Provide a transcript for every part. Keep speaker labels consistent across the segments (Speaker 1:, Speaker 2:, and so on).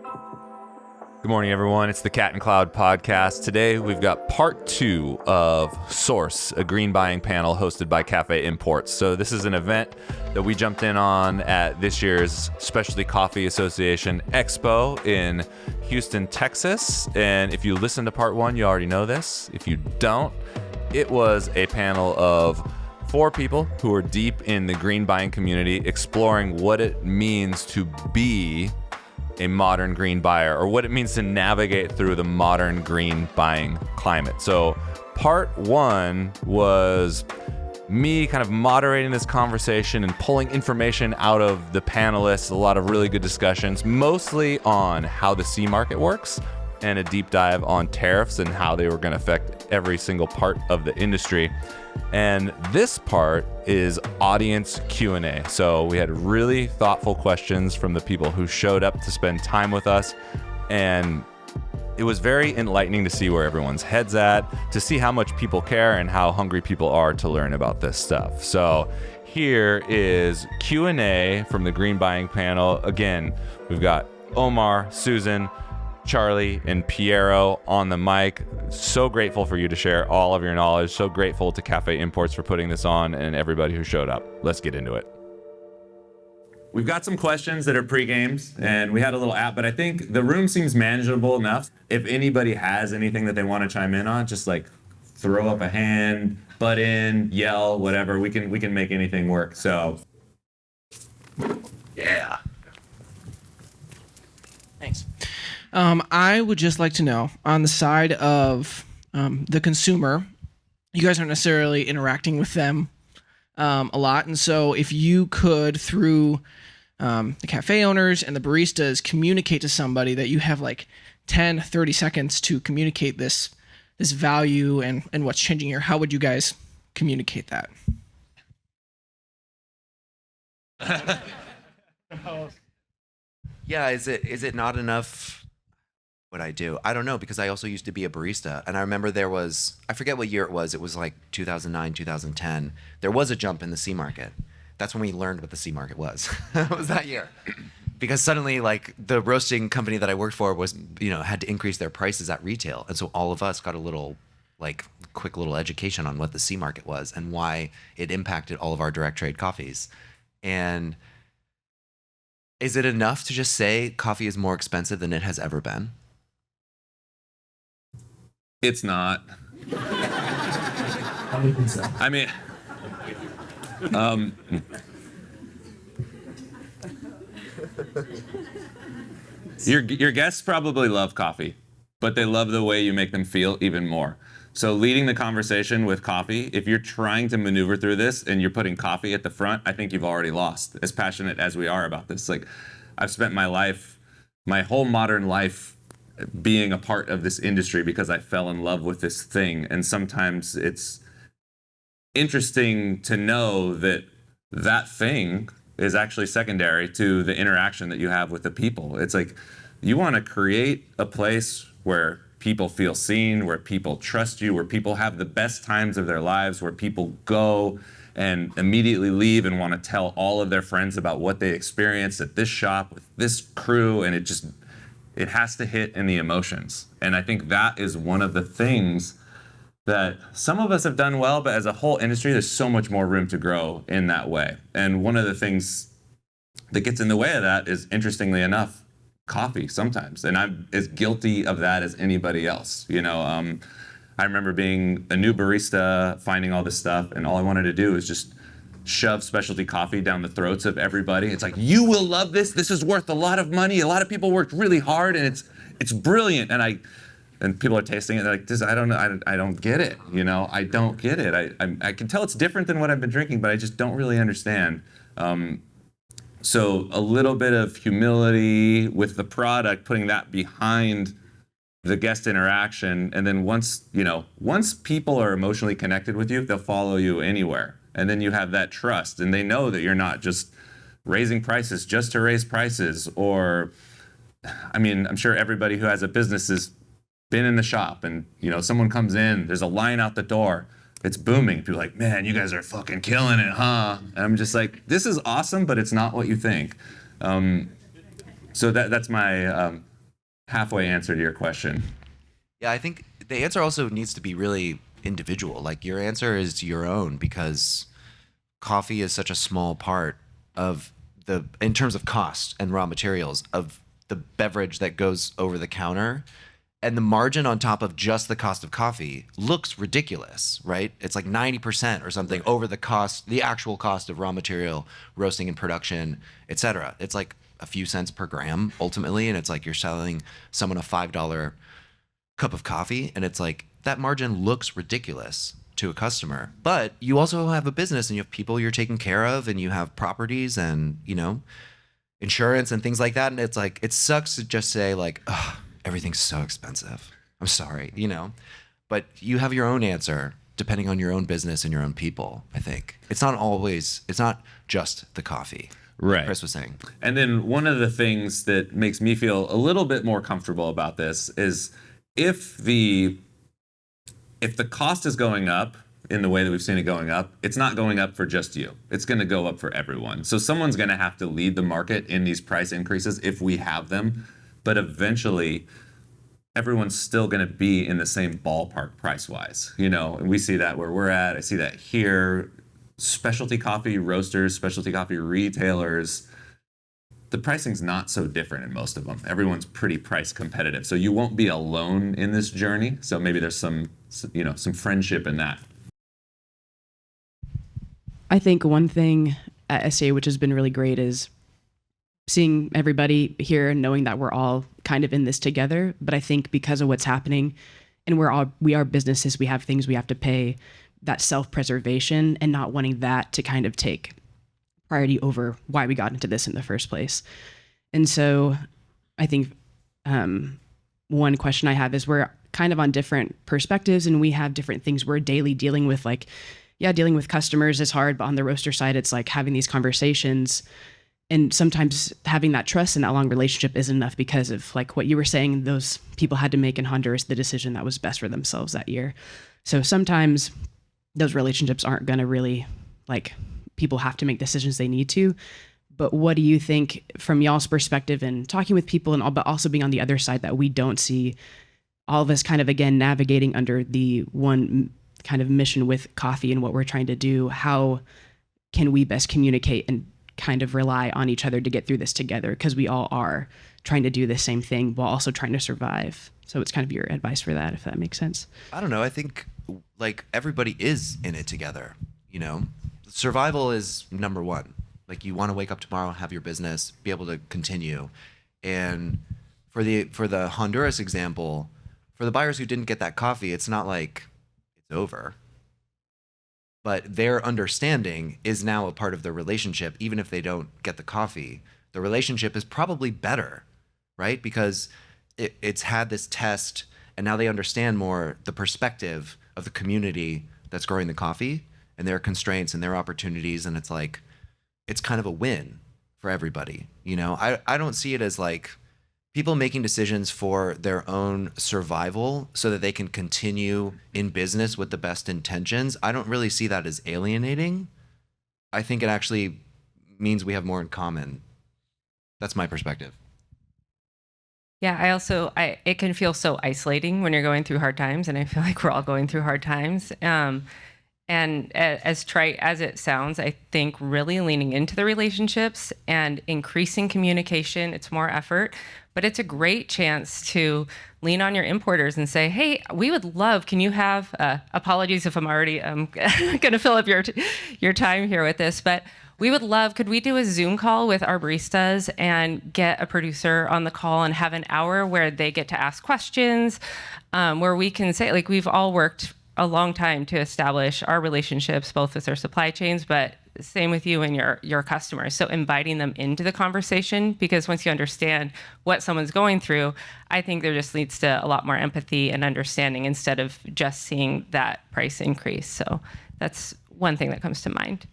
Speaker 1: Good morning, everyone. It's the Cat and Cloud podcast. Today, we've got part 2 of Source, a green buying panel hosted by Cafe Imports. So this is an event that we jumped in on at this year's Specialty Coffee Association Expo in Houston, Texas. And if you listened to part 1, you already know this. If you don't, it was a panel of 4 people who are deep in the green buying community, exploring what it means to be a modern green buyer, or what it means to navigate through the modern green buying climate. So part 1 was me kind of moderating this conversation and pulling information out of the panelists, a lot of really good discussions, mostly on how the C market works and a deep dive on tariffs and how they were going to affect every single part of the industry. And this part is audience Q&A. So we had really thoughtful questions from the people who showed up to spend time with us. And it was very enlightening to see where everyone's head's at, to see how much people care and how hungry people are to learn about this stuff. So here is Q&A from the green buying panel. Again, we've got Omar, Susan, Charlie, and Piero on the mic. So grateful for you to share all of your knowledge. So grateful to Cafe Imports for putting this on and everybody who showed up. Let's get into it. We've got some questions that are pre-games, and we had a little app, but I think the room seems manageable enough. If anybody has anything that they want to chime in on, just like throw up a hand, butt in, yell, whatever. We can make anything work. So, yeah.
Speaker 2: Thanks. I would just like to know, on the side of the consumer, you guys aren't necessarily interacting with them a lot. And so if you could, through the cafe owners and the baristas, communicate to somebody that you have like 10, 30 seconds to communicate this value and what's changing here, how would you guys communicate that?
Speaker 3: Yeah, is it not enough what I do? I don't know, because I also used to be a barista, and I remember there was, I forget what year it was like 2009, 2010. There was a jump in the C market. That's when we learned what the C market was. It was that year. Because suddenly, like, the roasting company that I worked for was, had to increase their prices at retail. And so all of us got a little, like, quick little education on what the C market was and why it impacted all of our direct trade coffees. And is it enough to just say coffee is more expensive than it has ever been?
Speaker 1: It's not. I mean, your guests probably love coffee, but they love the way you make them feel even more. So leading the conversation with coffee, if you're trying to maneuver through this and you're putting coffee at the front, I think you've already lost, as passionate as we are about this. Like, I've spent my whole modern life being a part of this industry because I fell in love with this thing. And sometimes it's interesting to know that that thing is actually secondary to the interaction that you have with the people. It's like, you want to create a place where people feel seen, where people trust you, where people have the best times of their lives, where people go and immediately leave and want to tell all of their friends about what they experienced at this shop with this crew. And it has to hit in the emotions. And I think that is one of the things that some of us have done well, but as a whole industry, there's so much more room to grow in that way. And one of the things that gets in the way of that is, interestingly enough, coffee sometimes. And I'm as guilty of that as anybody else. I remember being a new barista, finding all this stuff, and all I wanted to do was just shove specialty coffee down the throats of everybody. It's like, you will love this. This is worth a lot of money. A lot of people worked really hard, and it's brilliant. And people are tasting it. They're like, I don't know. I don't get it. I don't get it. I can tell it's different than what I've been drinking, but I just don't really understand. So a little bit of humility with the product, putting that behind the guest interaction, and then once people are emotionally connected with you, they'll follow you anywhere. And then you have that trust, and they know that you're not just raising prices just to raise prices. Or, I'm sure everybody who has a business has been in the shop, and someone comes in, there's a line out the door, it's booming. People are like, man, you guys are fucking killing it, huh? And I'm just like, this is awesome, but it's not what you think. So that's my halfway answer to your question.
Speaker 3: Yeah, I think the answer also needs to be really individual. Like your answer is your own because coffee is such a small part of in terms of cost and raw materials of the beverage that goes over the counter. And the margin on top of just the cost of coffee looks ridiculous, right? It's like 90% or something over the cost, the actual cost of raw material, roasting and production, etc. It's like a few cents per gram ultimately. And it's like you're selling someone a $5 cup of coffee. And it's like that margin looks ridiculous to a customer. But you also have a business and you have people you're taking care of and you have properties and, you know, insurance and things like that. And it's like, it sucks to just say like, ugh, everything's so expensive. I'm sorry, you know, but you have your own answer depending on your own business and your own people, I think. It's not just the coffee.
Speaker 1: Right.
Speaker 3: Chris was saying.
Speaker 1: And then one of the things that makes me feel a little bit more comfortable about this is if the cost is going up in the way that we've seen it going up, it's not going up for just you. It's going to go up for everyone. So someone's going to have to lead the market in these price increases if we have them. But eventually, everyone's still going to be in the same ballpark price-wise. You know, and we see that where we're at. I see that here. Specialty coffee roasters, specialty coffee retailers, the pricing's not so different in most of them. Everyone's pretty price competitive. So you won't be alone in this journey. So maybe there's some friendship in that.
Speaker 4: I think one thing at SCA which has been really great is seeing everybody here and knowing that we're all kind of in this together. But I think because of what's happening and we are businesses, we have things we have to pay, that self-preservation and not wanting that to kind of take priority over why we got into this in the first place. And so I think one question I have is we're kind of on different perspectives and we have different things we're daily dealing with. Like, yeah, dealing with customers is hard, but on the roaster side, it's like having these conversations. And sometimes having that trust and that long relationship isn't enough because of like what you were saying, those people had to make in Honduras the decision that was best for themselves that year. So sometimes those relationships aren't going to really, like, people have to make decisions they need to. But what do you think from y'all's perspective and talking with people and all, but also being on the other side that we don't see all of us kind of, again, navigating under the one kind of mission with coffee and what we're trying to do? How can we best communicate and kind of rely on each other to get through this together? Because we all are trying to do the same thing while also trying to survive. So it's kind of your advice for that, if that makes sense.
Speaker 3: I don't know. I think like everybody is in it together, you know? Survival is number one. Like you want to wake up tomorrow, have your business, be able to continue. And for the Honduras example, for the buyers who didn't get that coffee, it's not like it's over. But their understanding is now a part of the relationship, even if they don't get the coffee. The relationship is probably better, right? Because it's had this test, and now they understand more the perspective of the community that's growing the coffee and their constraints and their opportunities. And it's like, it's kind of a win for everybody. You know, I don't see it as like people making decisions for their own survival so that they can continue in business with the best intentions. I don't really see that as alienating. I think it actually means we have more in common. That's my perspective.
Speaker 5: Yeah, it can feel so isolating when you're going through hard times, and I feel like we're all going through hard times. And as trite as it sounds, I think really leaning into the relationships and increasing communication, it's more effort, but it's a great chance to lean on your importers and say, hey, we would love, can you have, apologies if I'm already going to fill up your time here with this, but we would love, could we do a Zoom call with our baristas and get a producer on the call and have an hour where they get to ask questions, where we can say, like, we've all worked a long time to establish our relationships, both with our supply chains, but same with you and your customers. So inviting them into the conversation, because once you understand what someone's going through, I think there just leads to a lot more empathy and understanding instead of just seeing that price increase. So that's one thing that comes to mind.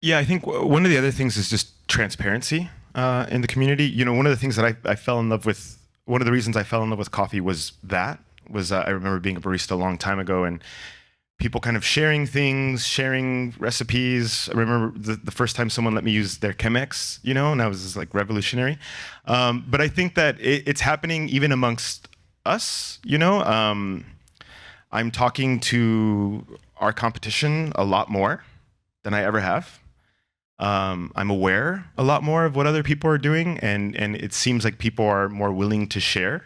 Speaker 6: Yeah, I think one of the other things is just transparency in the community. You know, one of the things that I fell in love with, one of the reasons I fell in love with coffee was I remember being a barista a long time ago, and people kind of sharing things, sharing recipes. I remember the first time someone let me use their Chemex, and that was just like revolutionary. But I think that it's happening even amongst us, I'm talking to our competition a lot more than I ever have. I'm aware a lot more of what other people are doing, and it seems like people are more willing to share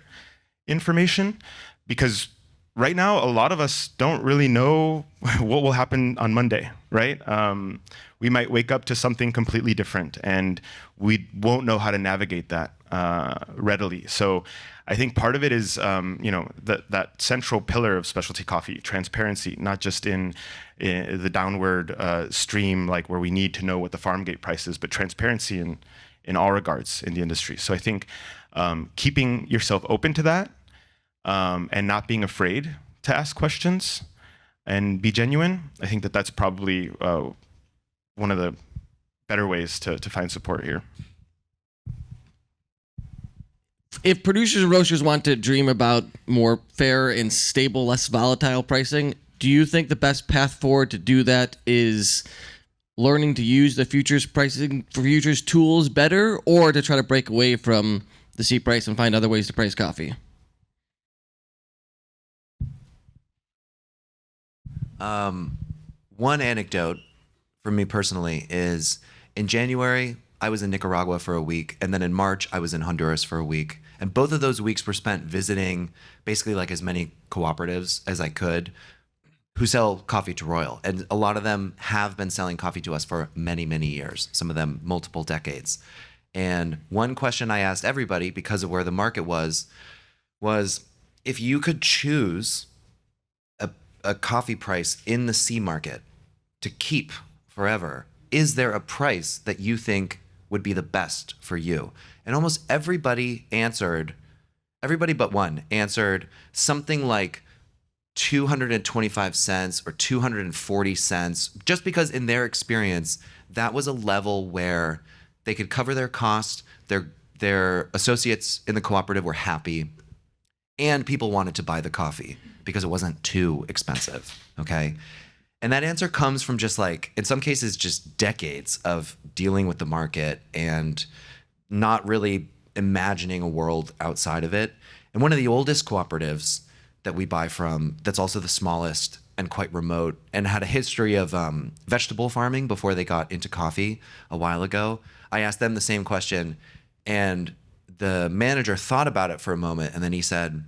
Speaker 6: information, because right now a lot of us don't really know what will happen on Monday, right? We might wake up to something completely different, and we won't know how to navigate that readily. So I think part of it is, that central pillar of specialty coffee, transparency, not just in the downward stream, like where we need to know what the farm gate price is, but transparency in all regards in the industry. So I think keeping yourself open to that, and not being afraid to ask questions and be genuine, I think that that's probably one of the better ways to find support here.
Speaker 7: If producers and roasters want to dream about more fair and stable, less volatile pricing, do you think the best path forward to do that is learning to use the futures pricing for futures tools better, or to try to break away from the C price and find other ways to price coffee?
Speaker 3: One anecdote for me personally is in January, I was in Nicaragua for a week, and then in March, I was in Honduras for a week. And both of those weeks were spent visiting basically like as many cooperatives as I could who sell coffee to Royal. And a lot of them have been selling coffee to us for many, many years, some of them multiple decades. And one question I asked everybody, because of where the market was if you could choose a coffee price in the C market to keep forever, is there a price that you think would be the best for you? And almost everybody but one answered something like 225 cents or 240 cents, just because in their experience, that was a level where they could cover their cost, their associates in the cooperative were happy, and people wanted to buy the coffee because it wasn't too expensive, okay? And that answer comes from just like, in some cases, just decades of dealing with the market and not really imagining a world outside of it. And one of the oldest cooperatives that we buy from, that's also the smallest and quite remote, and had a history of vegetable farming before they got into coffee a while ago, I asked them the same question, and the manager thought about it for a moment, and then he said,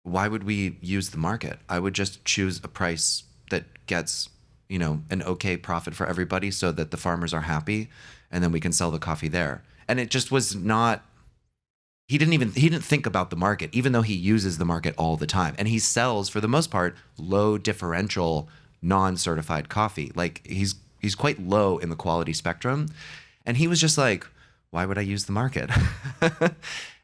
Speaker 3: why would we use the market? I would just choose a price that gets, an okay profit for everybody so that the farmers are happy, and then we can sell the coffee there. And it just was not, he didn't think about the market, even though he uses the market all the time. And he sells, for the most part, low differential, non-certified coffee. Like he's quite low in the quality spectrum. And he was just like, why would I use the market?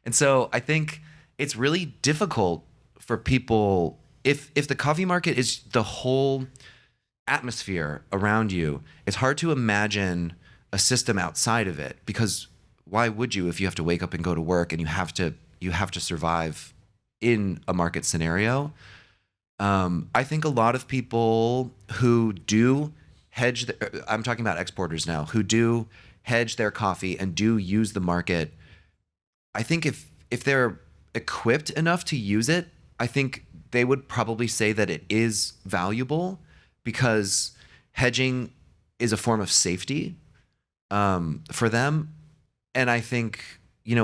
Speaker 3: And so I think it's really difficult for people, if the coffee market is the whole atmosphere around you, it's hard to imagine a system outside of it, because why would you if you have to wake up and go to work and you have to survive in a market scenario? I think a lot of people who do hedge, I'm talking about exporters now, who do hedge their coffee and do use the market, I think if they're equipped enough to use it, I think they would probably say that it is valuable, because hedging is a form of safety for them. And I think,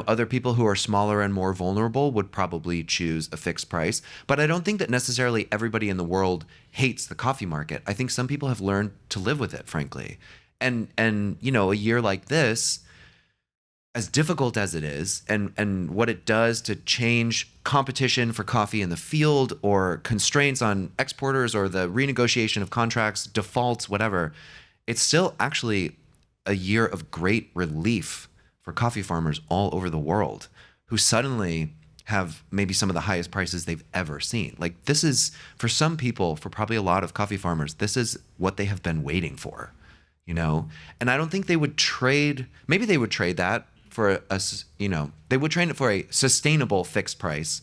Speaker 3: other people who are smaller and more vulnerable would probably choose a fixed price. But I don't think that necessarily everybody in the world hates the coffee market. I think some people have learned to live with it, frankly. And a year like this, as difficult as it is, and what it does to change competition for coffee in the field, or constraints on exporters, or the renegotiation of contracts, defaults, whatever, it's still actually a year of great relief for coffee farmers all over the world, who suddenly have maybe some of the highest prices they've ever seen. Like, this is, for some people, for probably a lot of coffee farmers, this is what they have been waiting for, And I don't think they would trade, maybe they would trade that for they would trade it for a sustainable fixed price.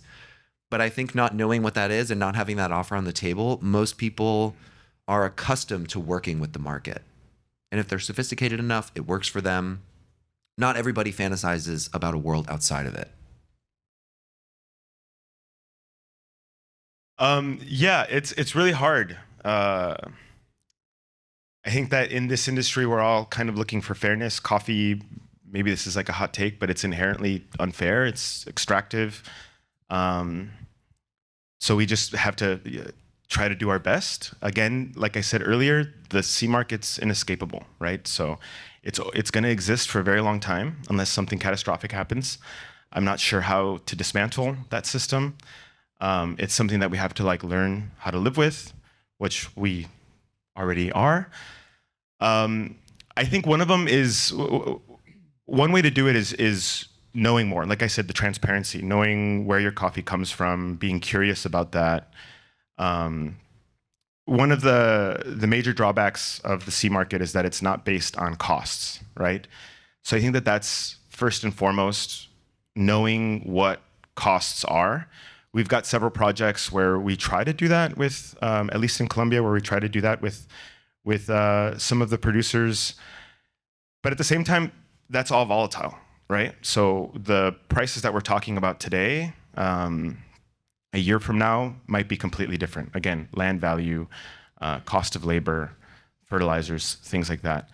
Speaker 3: But I think not knowing what that is and not having that offer on the table, most people are accustomed to working with the market. And if they're sophisticated enough, it works for them. Not everybody fantasizes about a world outside of it.
Speaker 6: Yeah, it's really hard. I think that in this industry, we're all kind of looking for fairness. Coffee, maybe this is like a hot take, but it's inherently unfair. It's extractive. So we just have to try to do our best. Again, like I said earlier, the C market's inescapable, right? So it's going to exist for a very long time unless something catastrophic happens. I'm not sure how to dismantle that system. It's something that we have to like learn how to live with, which we already are. I think one of them is, one way to do it is knowing more. Like I said, the transparency, knowing where your coffee comes from, being curious about that. One of the major drawbacks of the C market is that it's not based on costs, right? So I think that that's first and foremost, knowing what costs are. We've got several projects where we try to do that with, at least in Colombia, where we try to do that with some of the producers. But at the same time, that's all volatile, right? So the prices that we're talking about today, a year from now might be completely different. Again, land value, cost of labor, fertilizers, things like that.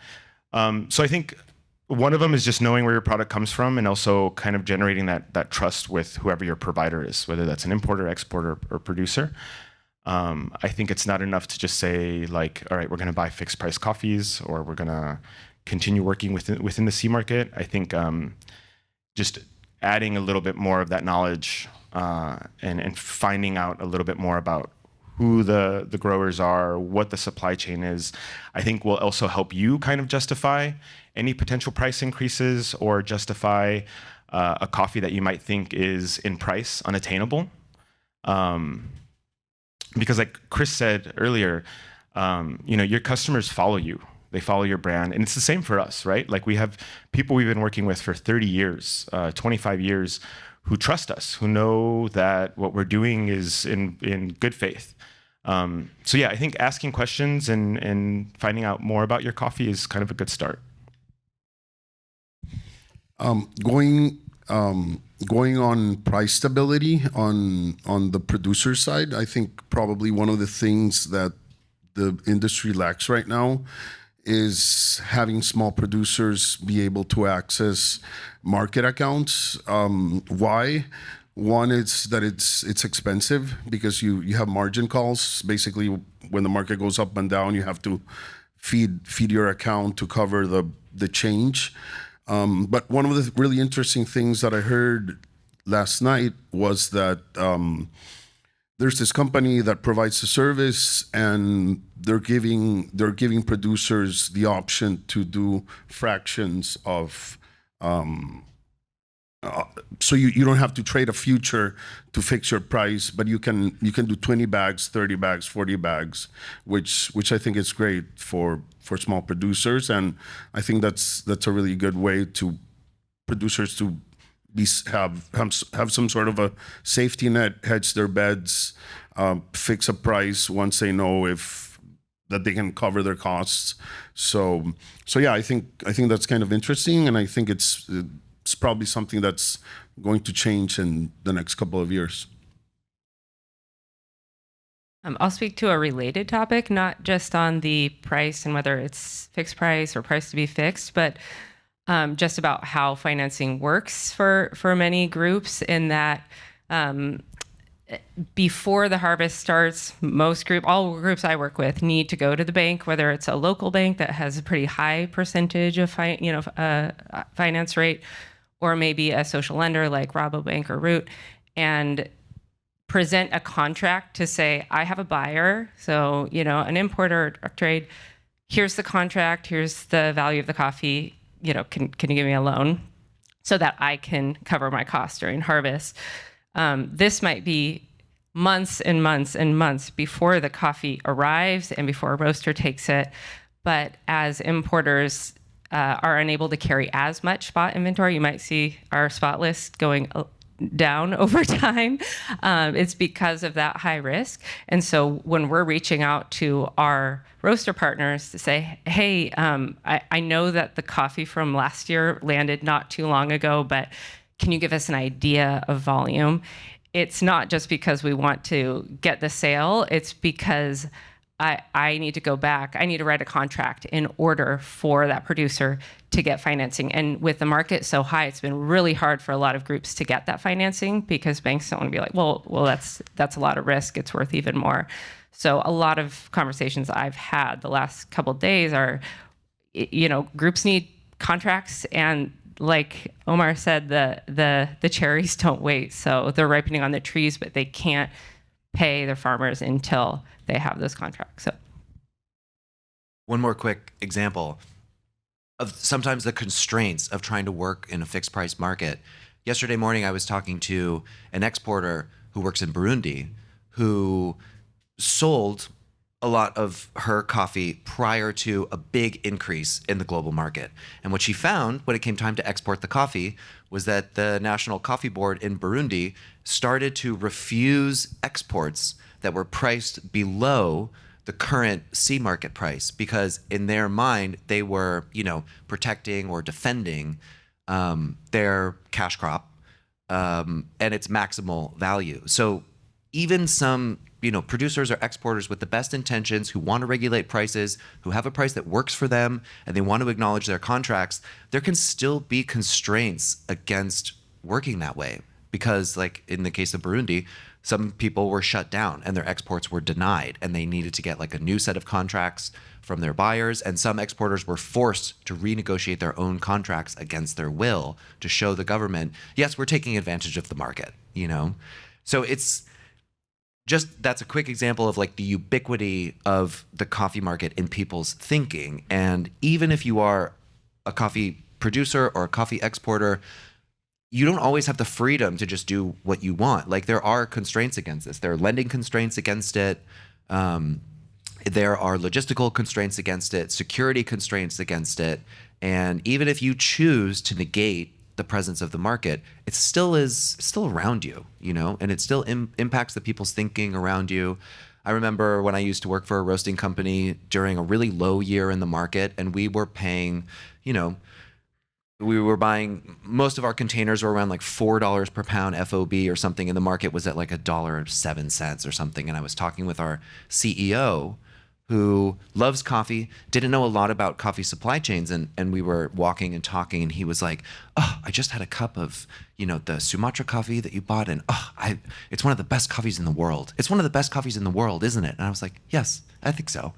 Speaker 6: So I think one of them is just knowing where your product comes from and also kind of generating that trust with whoever your provider is, whether that's an importer, exporter, or producer. I think it's not enough to just say like, all right, we're gonna buy fixed price coffees or we're gonna continue working within the C market. I think just adding a little bit more of that knowledge and finding out a little bit more about who the growers are, what the supply chain is, I think will also help you kind of justify any potential price increases or justify a coffee that you might think is in price unattainable. Because like Chris said earlier, your customers follow you. They follow your brand. And it's the same for us, right? Like we have people we've been working with for 30 years, 25 years, who trust us, who know that what we're doing is in good faith. So yeah, I think asking questions and finding out more about your coffee is kind of a good start.
Speaker 8: Going on price stability on the producer side, I think probably one of the things that the industry lacks right now is having small producers be able to access market accounts. Why? One is that it's expensive because you have margin calls. Basically, when the market goes up and down, you have to feed your account to cover the change. But one of the really interesting things that I heard last night was that there's this company that provides the service, and they're giving producers the option to do fractions of. So you don't have to trade a future to fix your price, but you can do 20 bags, 30 bags, 40 bags, which I think is great for small producers, and I think that's a really good way to producers to have some sort of a safety net, hedge their bets, fix a price once they know that they can cover their costs. So yeah, I think that's kind of interesting, and I think it's probably something that's going to change in the next couple of years.
Speaker 5: I'll speak to a related topic, not just on the price and whether it's fixed price or price to be fixed, but just about how financing works for many groups, in that before the harvest starts, all groups I work with need to go to the bank, whether it's a local bank that has a pretty high percentage of finance rate, or maybe a social lender like Rabobank or Root, and present a contract to say, I have a buyer, so an importer or trade, here's the contract, here's the value of the coffee, can you give me a loan so that I can cover my costs during harvest? This might be months and months and months before the coffee arrives and before a roaster takes it. But as importers are unable to carry as much spot inventory, you might see our spot list going down over time. It's because of that high risk. And so when we're reaching out to our roaster partners to say, hey, I know that the coffee from last year landed not too long ago, but can you give us an idea of volume? It's not just because we want to get the sale, it's because I need to go back. I need to write a contract in order for that producer to get financing. And with the market so high, it's been really hard for a lot of groups to get that financing because banks don't want to be like, well, that's a lot of risk. It's worth even more. So a lot of conversations I've had the last couple of days are, groups need contracts, and like Omar said, the cherries don't wait. So they're ripening on the trees, but they can't pay their farmers until they have those contracts. So
Speaker 3: One more quick example of sometimes the constraints of trying to work in a fixed price market. Yesterday morning, I was talking to an exporter who works in Burundi who sold a lot of her coffee prior to a big increase in the global market. And what she found when it came time to export the coffee was that the National Coffee Board in Burundi started to refuse exports that were priced below the current sea market price, because in their mind, they were, protecting or defending their cash crop and its maximal value. So even some producers or exporters with the best intentions who want to regulate prices, who have a price that works for them, and they want to acknowledge their contracts, there can still be constraints against working that way. Because like in the case of Burundi, some people were shut down and their exports were denied, and they needed to get like a new set of contracts from their buyers. And some exporters were forced to renegotiate their own contracts against their will to show the government, yes, we're taking advantage of the market, So it's just, that's a quick example of like the ubiquity of the coffee market in people's thinking. And even if you are a coffee producer or a coffee exporter, you don't always have the freedom to just do what you want. Like there are constraints against this. There are lending constraints against it. There are logistical constraints against it, security constraints against it. And even if you choose to negate the presence of the market, it still around you, and it still impacts the people's thinking around you. I remember when I used to work for a roasting company during a really low year in the market, and we were paying, we were buying, most of our containers were around like $4 per pound FOB or something, and the market was at like $1.07 or something. And I was talking with our CEO, who loves coffee, didn't know a lot about coffee supply chains, and we were walking and talking, and he was like, oh, I just had a cup of, the Sumatra coffee that you bought, and it's one of the best coffees in the world. It's one of the best coffees in the world, isn't it? And I was like, yes, I think so.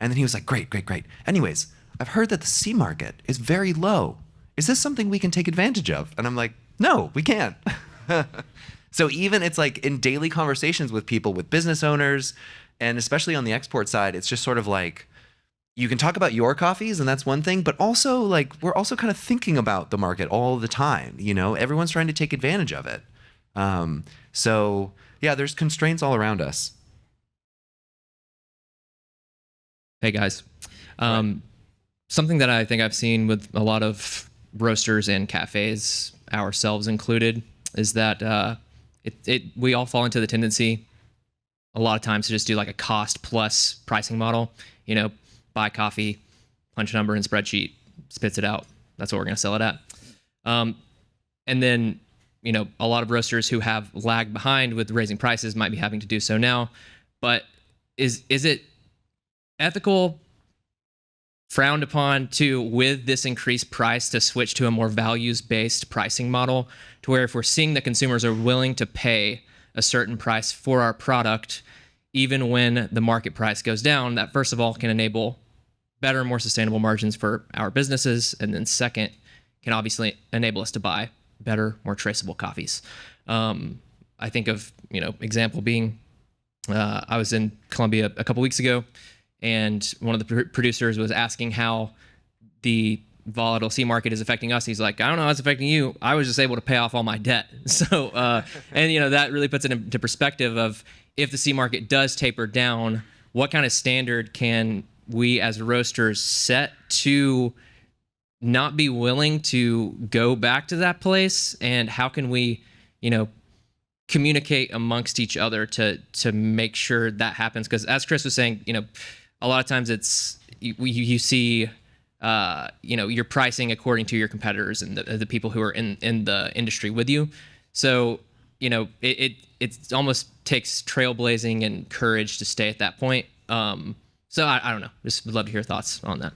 Speaker 3: And then he was like, great. Anyways, I've heard that the sea market is very low. Is this something we can take advantage of? And I'm like, no, we can't. So even it's like in daily conversations with people, with business owners, and especially on the export side, it's just sort of like, you can talk about your coffees, and that's one thing, but also like, we're also kind of thinking about the market all the time. Everyone's trying to take advantage of it. So yeah, there's constraints all around us.
Speaker 9: Hey guys. Something that I think I've seen with a lot of roasters and cafes, ourselves included, is that we all fall into the tendency a lot of times to just do like a cost plus pricing model. Buy coffee, punch a number in spreadsheet, spits it out. That's what we're going to sell it at. And then, a lot of roasters who have lagged behind with raising prices might be having to do so now. But is it ethical, frowned upon to, with this increased price, to switch to a more values-based pricing model, to where if we're seeing that consumers are willing to pay a certain price for our product, even when the market price goes down, that first of all can enable better, more sustainable margins for our businesses, and then second, can obviously enable us to buy better, more traceable coffees. I think of, example being, I was in Colombia a couple weeks ago, and one of the producers was asking how the volatile sea market is affecting us. He's like, I don't know how it's affecting you. I was just able to pay off all my debt. So, and that really puts it into perspective of, if the sea market does taper down, what kind of standard can we as roasters set to not be willing to go back to that place? And how can we communicate amongst each other to make sure that happens. Because as Chris was saying, a lot of times it's you see your pricing according to your competitors and the people who are in the industry with you. So it almost takes trailblazing and courage to stay at that point. So I don't know. Just would love to hear thoughts on that.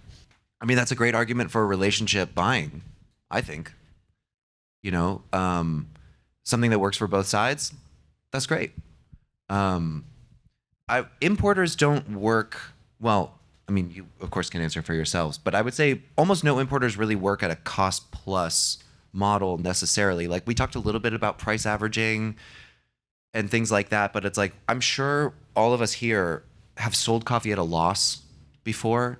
Speaker 3: I mean, that's a great argument for relationship buying, I think. Something that works for both sides, that's great. Importers don't work, well, I mean, you of course can answer for yourselves, but I would say almost no importers really work at a cost plus model necessarily. Like we talked a little bit about price averaging and things like that, but it's like, I'm sure all of us here have sold coffee at a loss before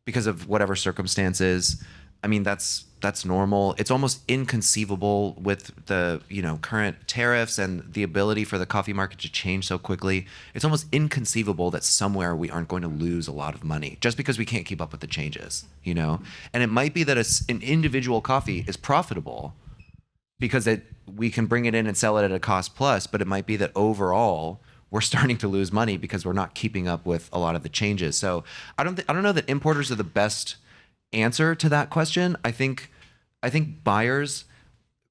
Speaker 3: because of whatever circumstances. I mean, that's normal. It's almost inconceivable with the current tariffs and the ability for the coffee market to change so quickly. It's almost inconceivable that somewhere we aren't going to lose a lot of money just because we can't keep up with the changes, And it might be that an individual coffee is profitable because we can bring it in and sell it at a cost plus, but it might be that overall we're starting to lose money because we're not keeping up with a lot of the changes. So I don't know that importers are the best answer to that question. I think buyers,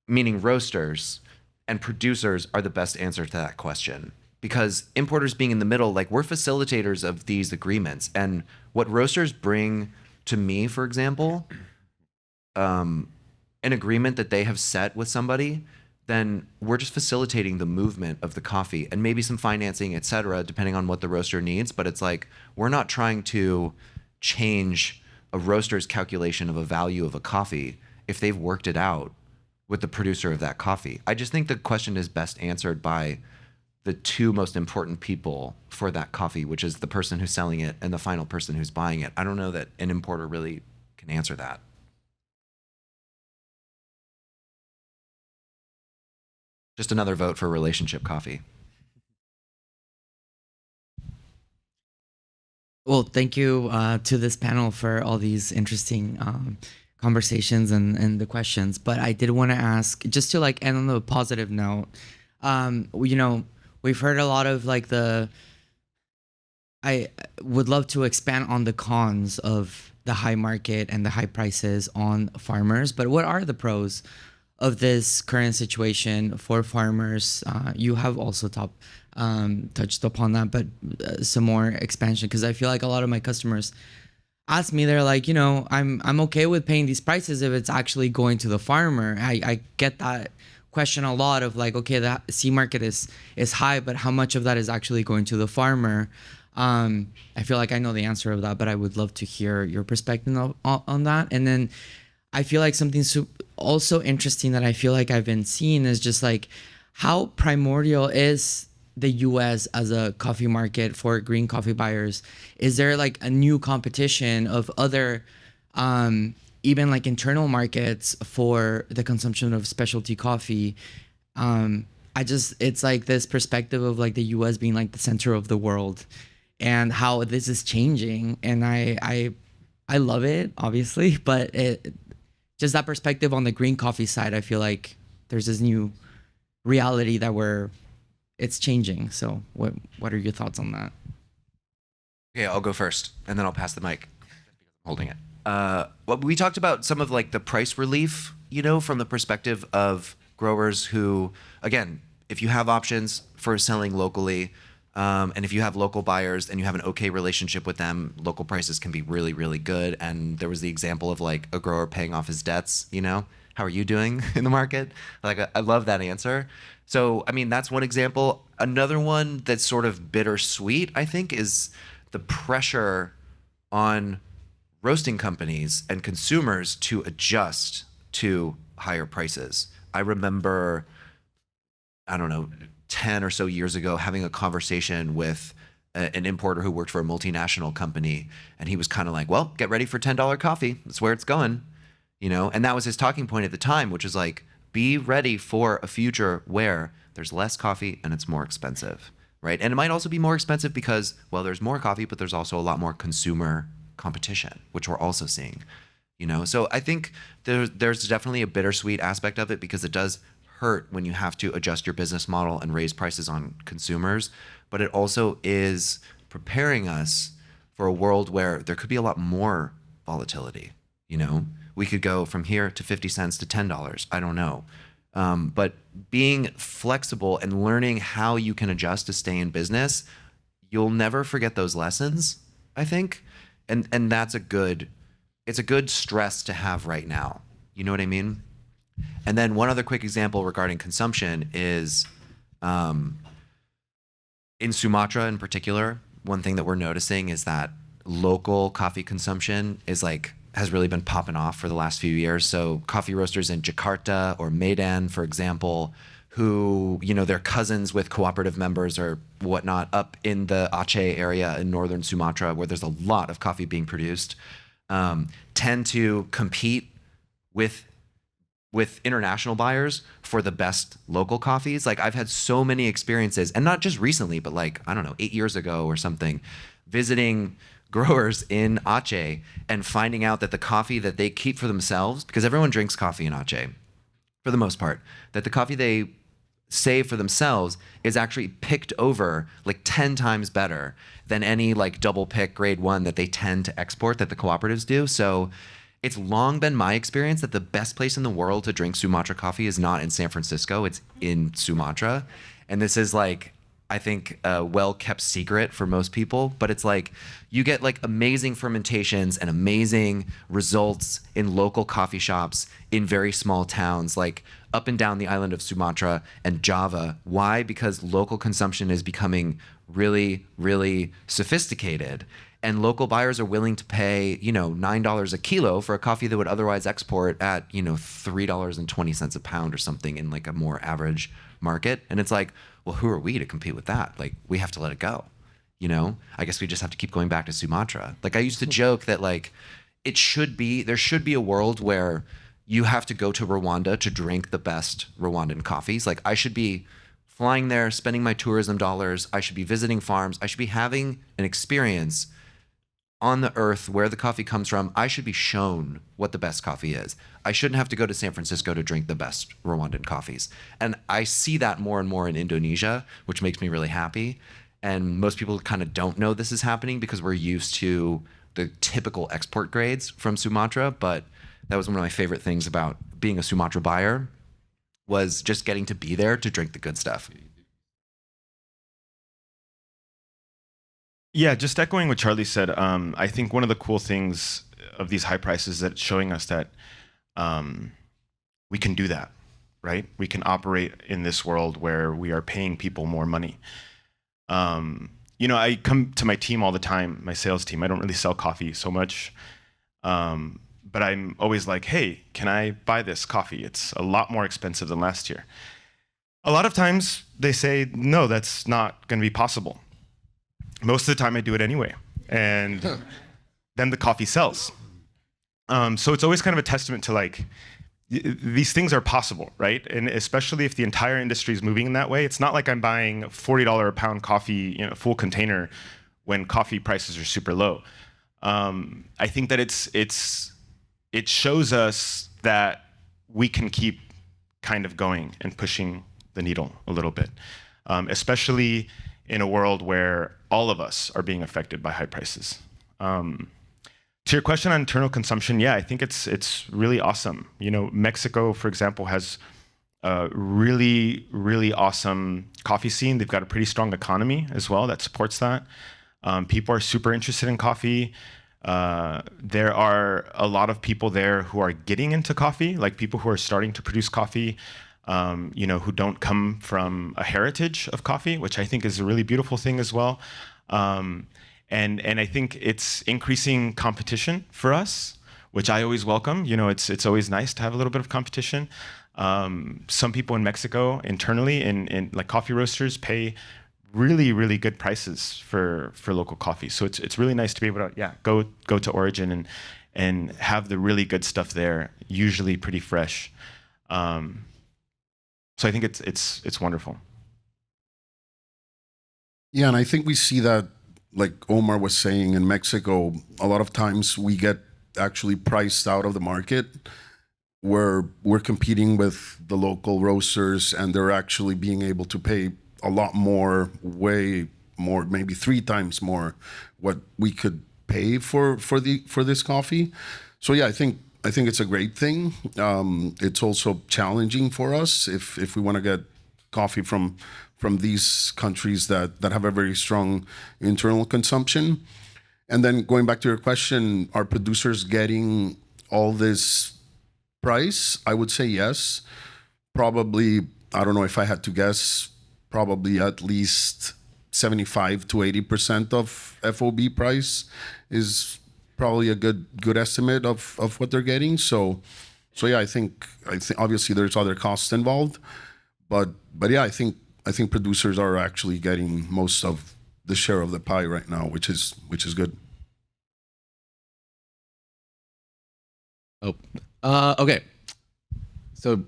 Speaker 3: meaning roasters, and producers are the best answer to that question, because importers being in the middle, like we're facilitators of these agreements, and what roasters bring to me, for example, an agreement that they have set with somebody, then we're just facilitating the movement of the coffee and maybe some financing, et cetera, depending on what the roaster needs. But it's like, we're not trying to change a roaster's calculation of a value of a coffee if they've worked it out with the producer of that coffee. I just think the question is best answered by the two most important people for that coffee, which is the person who's selling it and the final person who's buying it. I don't know that an importer really can answer that. Just another vote for relationship coffee.
Speaker 10: Well, thank you to this panel for all these interesting conversations and the questions. But I did want to ask, just to end on a positive note, we've heard a lot of I would love to expand on the cons of the high market and the high prices on farmers. But what are the pros of this current situation for farmers? You have also touched upon that, but some more expansion, because I feel like a lot of my customers ask me, they're like, I'm okay with paying these prices if it's actually going to the farmer. I get that question a lot of okay, the C market is high, but how much of that is actually going to the farmer? I feel like I know the answer of that, but I would love to hear your perspective on that. And then I feel like something also interesting that I feel like I've been seeing is just how primordial is the US as a coffee market for green coffee buyers. Is there a new competition of other even internal markets for the consumption of specialty coffee? It's this perspective of the US being the center of the world and how this is changing, and I love it, obviously, but just that perspective on the green coffee side, I feel like there's this new reality that it's changing. So what are your thoughts on that?
Speaker 3: Okay, I'll go first, and then I'll pass the mic. I'm holding it. Well, we talked about some of the price relief, from the perspective of growers who, again, if you have options for selling locally, and if you have local buyers and you have an okay relationship with them, local prices can be really, really good. And there was the example of a grower paying off his debts, how are you doing in the market? I love that answer. So, I mean, that's one example. Another one that's sort of bittersweet, I think, is the pressure on roasting companies and consumers to adjust to higher prices. I remember, 10 or so years ago, having a conversation with an importer who worked for a multinational company, and he was kind of well, get ready for $10 coffee. That's where it's going, and that was his talking point at the time, which is be ready for a future where there's less coffee and it's more expensive, right? And it might also be more expensive because, well, there's more coffee, but there's also a lot more consumer competition, which we're also seeing, So I think there's definitely a bittersweet aspect of it because it does hurt when you have to adjust your business model and raise prices on consumers, but it also is preparing us for a world where there could be a lot more volatility. You know, we could go from here to 50 cents to $10. I don't know. But being flexible and learning how you can adjust to stay in business, you'll never forget those lessons, I think. And that's it's a good stress to have right now. You know what I mean? And then one other quick example regarding consumption is in Sumatra in particular, one thing that we're noticing is that local coffee consumption has really been popping off for the last few years. So coffee roasters in Jakarta or Medan, for example, who, you know, they're cousins with cooperative members or whatnot up in the Aceh area in northern Sumatra, where there's a lot of coffee being produced, tend to compete with international buyers for the best local coffees. Like, I've had so many experiences, and not just recently, but like, I don't know, 8 years ago or something, visiting growers in Aceh and finding out that the coffee that they keep for themselves, because everyone drinks coffee in Aceh for the most part, that the coffee they save for themselves is actually picked over like 10 times better than any like double pick grade 1 that they tend to export that the cooperatives do. So it's long been my experience that the best place in the world to drink Sumatra coffee is not in San Francisco, it's in Sumatra. And this is like, I think, a well-kept secret for most people, but it's like you get like amazing fermentations and amazing results in local coffee shops in very small towns, like up and down the island of Sumatra and Java. Why? Because local consumption is becoming really, really sophisticated, and local buyers are willing to pay, you know, $9 a kilo for a coffee that would otherwise export at, you know, $3.20 a pound or something in like a more average market. And it's like, well, who are we to compete with that? Like, we have to let it go, you know? I guess we just have to keep going back to Sumatra. Like, I used to joke that like there should be a world where you have to go to Rwanda to drink the best Rwandan coffees. Like, I should be flying there, spending my tourism dollars. I should be visiting farms. I should be having an experience on the earth where the coffee comes from. I should be shown what the best coffee is. I shouldn't have to go to San Francisco to drink the best Rwandan coffees. And I see that more and more in Indonesia, which makes me really happy. And most people kind of don't know this is happening because we're used to the typical export grades from Sumatra. But that was one of my favorite things about being a Sumatra buyer, was just getting to be there to drink the good stuff.
Speaker 6: Yeah, just echoing what Charlie said, I think one of the cool things of these high prices is that it's showing us that we can do that, right? We can operate in this world where we are paying people more money. You know, I come to my team all the time, my sales team. I don't really sell coffee so much, but I'm always like, hey, can I buy this coffee? It's a lot more expensive than last year. A lot of times they say, no, that's not going to be possible. Most of the time I do it anyway, and then the coffee sells. So it's always kind of a testament to like, these things are possible, right? And especially if the entire industry is moving in that way. It's not like I'm buying $40 a pound coffee in a full container when coffee prices are super low. I think that it shows us that we can keep kind of going and pushing the needle a little bit, especially in a world where all of us are being affected by high prices. To your question on internal consumption, yeah, I think it's really awesome. You know, Mexico, for example, has a really, really awesome coffee scene. They've got a pretty strong economy as well that supports that. People are super interested in coffee. There are a lot of people there who are getting into coffee, like people who are starting to produce coffee, you know, who don't come from a heritage of coffee, which I think is a really beautiful thing as well. And I think it's increasing competition for us, which I always welcome. You know, it's always nice to have a little bit of competition. Some people in Mexico internally, in like coffee roasters, pay really, really good prices for local coffee. So it's really nice to be able to go to Origin and have the really good stuff there, usually pretty fresh. So I think it's wonderful.
Speaker 8: Yeah, and I think we see that, like Omar was saying, in Mexico, a lot of times we get actually priced out of the market we're competing with the local roasters, and they're actually being able to pay a lot more, way more, maybe 3 times more what we could pay for this coffee. So yeah, I think it's a great thing. It's also challenging for us if we want to get coffee from these countries that have a very strong internal consumption. And then going back to your question, are producers getting all this price? I would say yes. Probably, I don't know if I had to guess, probably at least 75 to 80% of FOB price is probably a good estimate of what they're getting. So yeah, I think obviously there's other costs involved, but yeah, I think producers are actually getting most of the share of the pie right now, which is good.
Speaker 11: Okay. So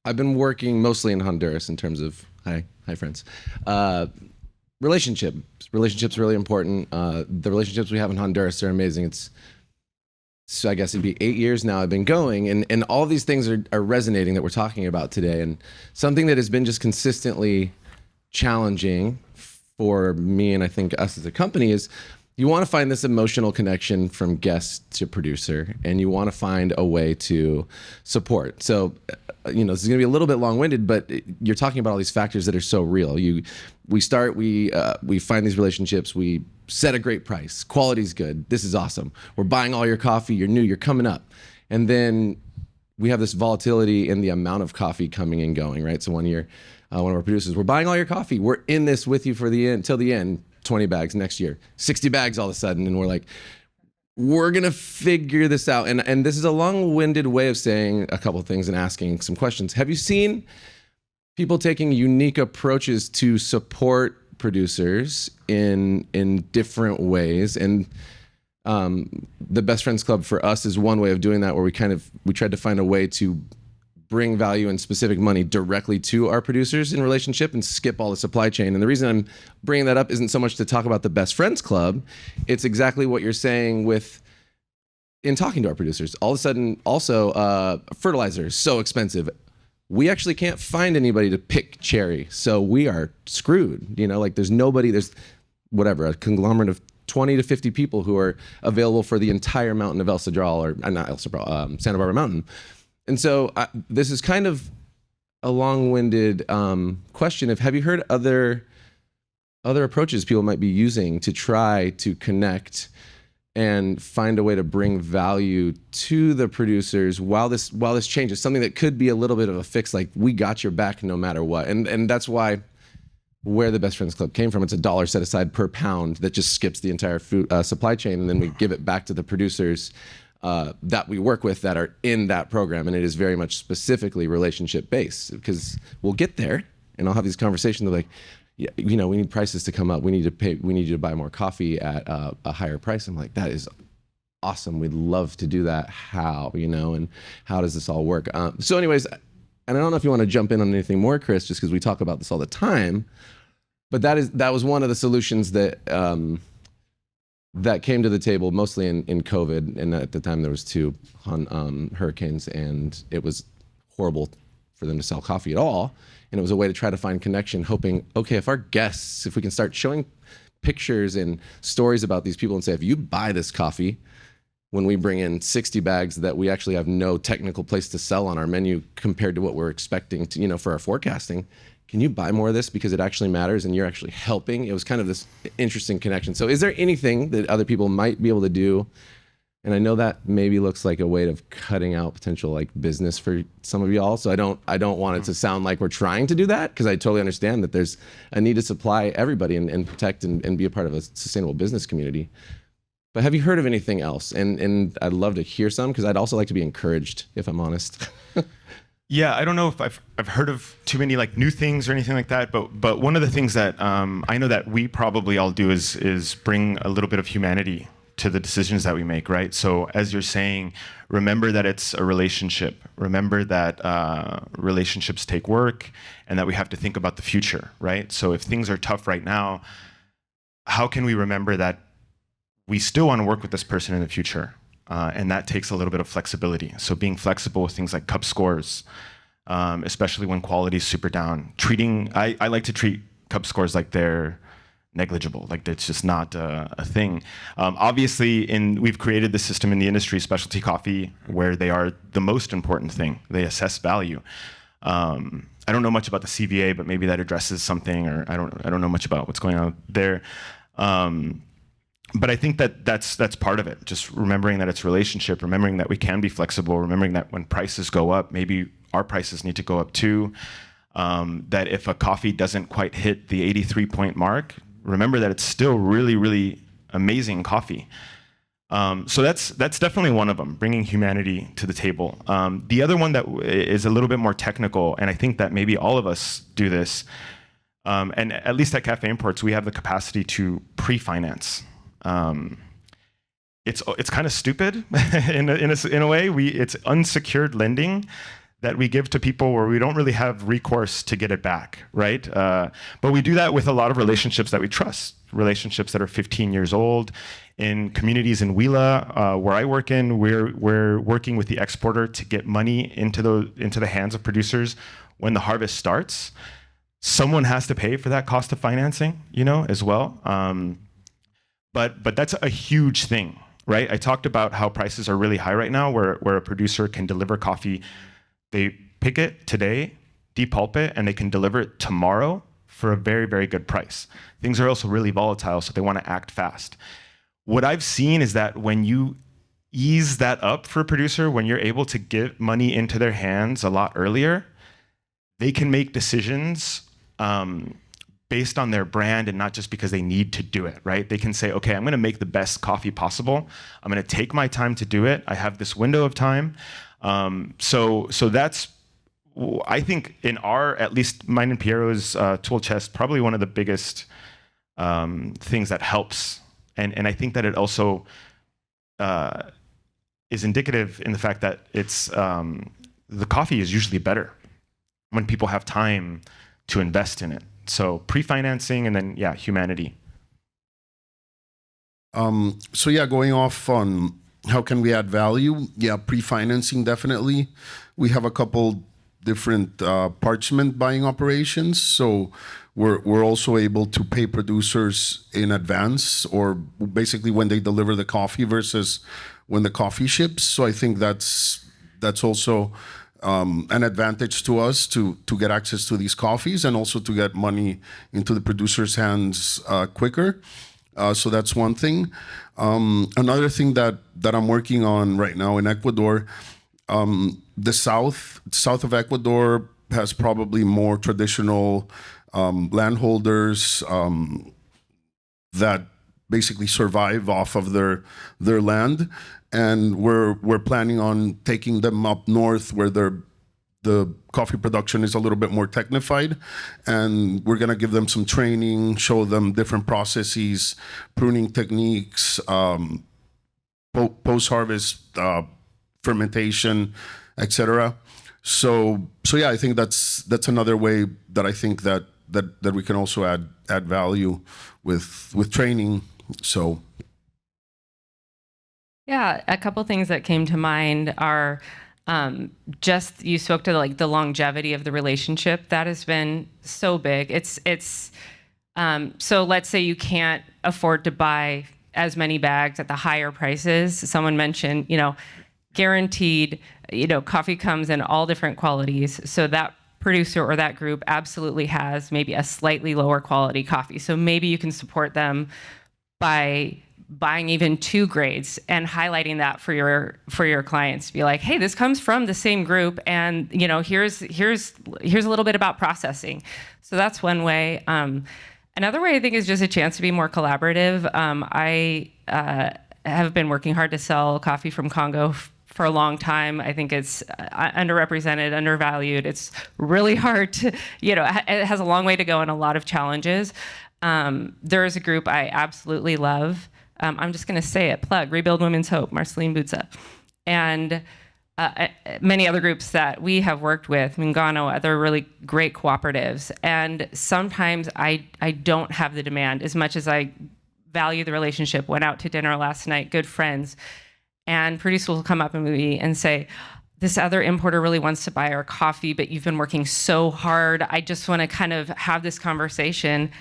Speaker 11: I've been working mostly in Honduras in terms of hi friends. Relationships really important. The relationships we have in Honduras are amazing. So I guess it'd be 8 years now I've been going, and all these things are resonating that we're talking about today. And something that has been just consistently challenging for me, and I think us as a company, is you want to find this emotional connection from guest to producer, and you want to find a way to support. So, this is going to be a little bit long-winded, but you're talking about all these factors that are so real. We find these relationships, we set a great price, quality's good, this is awesome. We're buying all your coffee, you're new, you're coming up. And then we have this volatility in the amount of coffee coming and going, right? So one year, one of our producers, we're buying all your coffee, we're in this with you for the end, till the end, 20 bags next year, 60 bags all of a sudden. And we're like, we're going to figure this out. And this is a long-winded way of saying a couple of things and asking some questions. Have you seen people taking unique approaches to support producers in different ways? And the Best Friends Club for us is one way of doing that, where we tried to find a way to bring value and specific money directly to our producers in relationship and skip all the supply chain. And the reason I'm bringing that up isn't so much to talk about the Best Friends Club. It's exactly what you're saying in talking to our producers. All of a sudden, also, fertilizer is so expensive. We actually can't find anybody to pick cherry. So we are screwed. There's nobody, there's a conglomerate of 20 to 50 people who are available for the entire mountain of El Cedral, or not El Cedral, Santa Barbara Mountain. And so this is kind of a long-winded question of, have you heard other approaches people might be using to try to connect and find a way to bring value to the producers while this changes? Something that could be a little bit of a fix, like we got your back no matter what. And that's where the Best Friends Club came from. It's $1 set aside per pound that just skips the entire food supply chain, and then we give it back to the producers that we work with that are in that program. And it is very much specifically relationship based, because we'll get there and I'll have these conversations of like, yeah, we need prices to come up. We need you to buy more coffee at a higher price. I'm like, that is awesome. We'd love to do that. How, and how does this all work? So anyways, and I don't know if you want to jump in on anything more, Chris, just because we talk about this all the time, but that was one of the solutions that came to the table mostly in COVID. And at the time there was 2 hurricanes, and it was horrible for them to sell coffee at all. And it was a way to try to find connection, hoping, okay, if we can start showing pictures and stories about these people and say, if you buy this coffee, when we bring in 60 bags that we actually have no technical place to sell on our menu compared to what we're expecting to, for our forecasting, can you buy more of this because it actually matters and you're actually helping? It was kind of this interesting connection. So is there anything that other people might be able to do? And I know that maybe looks like a way of cutting out potential business for some of y'all. So I don't want it to sound like we're trying to do that, because I totally understand that there's a need to supply everybody and protect and be a part of a sustainable business community. But have you heard of anything else? And I'd love to hear some, because I'd also like to be encouraged, if I'm honest.
Speaker 6: Yeah, I don't know if I've heard of too many new things or anything like that, but one of the things that I know that we probably all do is bring a little bit of humanity to the decisions that we make, right? So as you're saying, remember that it's a relationship. Remember that relationships take work, and that we have to think about the future, right? So if things are tough right now, how can we remember that we still want to work with this person in the future? and that takes a little bit of flexibility. So being flexible with things like cup scores, especially when quality is super down. I like to treat cup scores like they're negligible, like it's just not a thing. Obviously, we've created the system in the industry, specialty coffee, where they are the most important thing. They assess value. I don't know much about the CVA, but maybe that addresses something, or I don't know much about what's going on there. But I think that's part of it. Just remembering that it's relationship, remembering that we can be flexible, remembering that when prices go up, maybe our prices need to go up too. That if a coffee doesn't quite hit the 83-point mark, remember that it's still really, really amazing coffee. So that's definitely one of them, bringing humanity to the table. The other one that is a little bit more technical, and I think that maybe all of us do this, and at least at Cafe Imports, we have the capacity to pre-finance. It's kind of stupid in a way. It's unsecured lending that we give to people where we don't really have recourse to get it back, right? But we do that with a lot of relationships that we trust, relationships that are 15 years old. In communities in Huila, where I work in, we're working with the exporter to get money into the hands of producers when the harvest starts. Someone has to pay for that cost of financing, as well. But that's a huge thing, right? I talked about how prices are really high right now, where a producer can deliver coffee. They pick it today, depulp it, and they can deliver it tomorrow for a very, very good price. Things are also really volatile, so they want to act fast. What I've seen is that when you ease that up for a producer, when you're able to get money into their hands a lot earlier, they can make decisions based on their brand and not just because they need to do it, right? They can say, okay, I'm going to make the best coffee possible. I'm going to take my time to do it. I have this window of time. So that's, I think in at least mine and Piero's tool chest, probably one of the biggest things that helps. And I think that it also is indicative in the fact that it's the coffee is usually better when people have time to invest in it. So pre-financing and then, humanity.
Speaker 8: Going off on how can we add value? Pre-financing, definitely. We have a couple different parchment buying operations. So we're also able to pay producers in advance, or basically when they deliver the coffee versus when the coffee ships. So I think that's also an advantage to us to get access to these coffees and also to get money into the producer's hands quicker. So that's one thing. Another thing that I'm working on right now in Ecuador, the south of Ecuador has probably more traditional landholders that basically survive off of their land, and we're planning on taking them up north where the coffee production is a little bit more technified, and we're gonna give them some training, show them different processes, pruning techniques, post-harvest fermentation, etc. So I think that's another way that I think that we can also add value with training. So
Speaker 5: a couple things that came to mind are just you spoke to the longevity of the relationship. That has been so big. It's so let's say you can't afford to buy as many bags at the higher prices. Someone mentioned, guaranteed, coffee comes in all different qualities. So that producer or that group absolutely has maybe a slightly lower quality coffee. So maybe you can support them by buying even 2 grades and highlighting that for your clients. Be like, hey, this comes from the same group, and here's a little bit about processing. So that's one way. Another way I think is just a chance to be more collaborative. I have been working hard to sell coffee from Congo for a long time. I think it's underrepresented, undervalued. It's really hard to, it has a long way to go and a lot of challenges. There is a group I absolutely love. I'm just going to say it, plug, Rebuild Women's Hope, Marceline Butza. And many other groups that we have worked with, Mungano, other really great cooperatives. And sometimes I don't have the demand as much as I value the relationship, went out to dinner last night, good friends. and producers will come up to me and say, this other importer really wants to buy our coffee, but you've been working so hard. I just want to kind of have this conversation.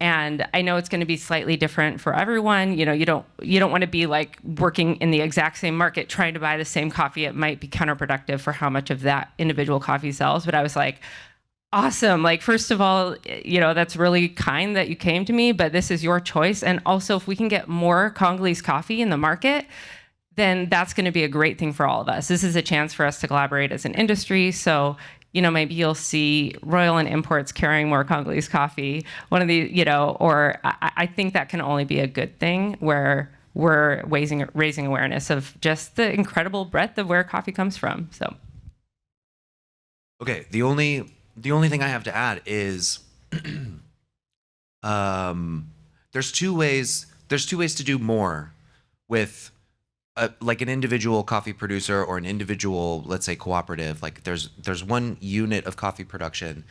Speaker 5: And I know it's going to be slightly different for everyone. You know, you don't want to be like working in the exact same market trying to buy the same coffee. It might be counterproductive for how much of that individual coffee sells. But I was like, awesome. Like, first of all, you know, that's really kind that you came to me, but this is your choice. And also, if we can get more Congolese coffee in the market, then that's going to be a great thing for all of us. This is a chance for us to collaborate as an industry. So, you know, maybe you'll see Royal and Imports carrying more Congolese coffee. One of the, you know, or I think that can only be a good thing where we're raising awareness of just the incredible breadth of where coffee comes from. So,
Speaker 3: okay, the only thing I have to add is, there's two ways to do more with like an individual coffee producer or an individual, let's say, cooperative. Like there's one unit of coffee production.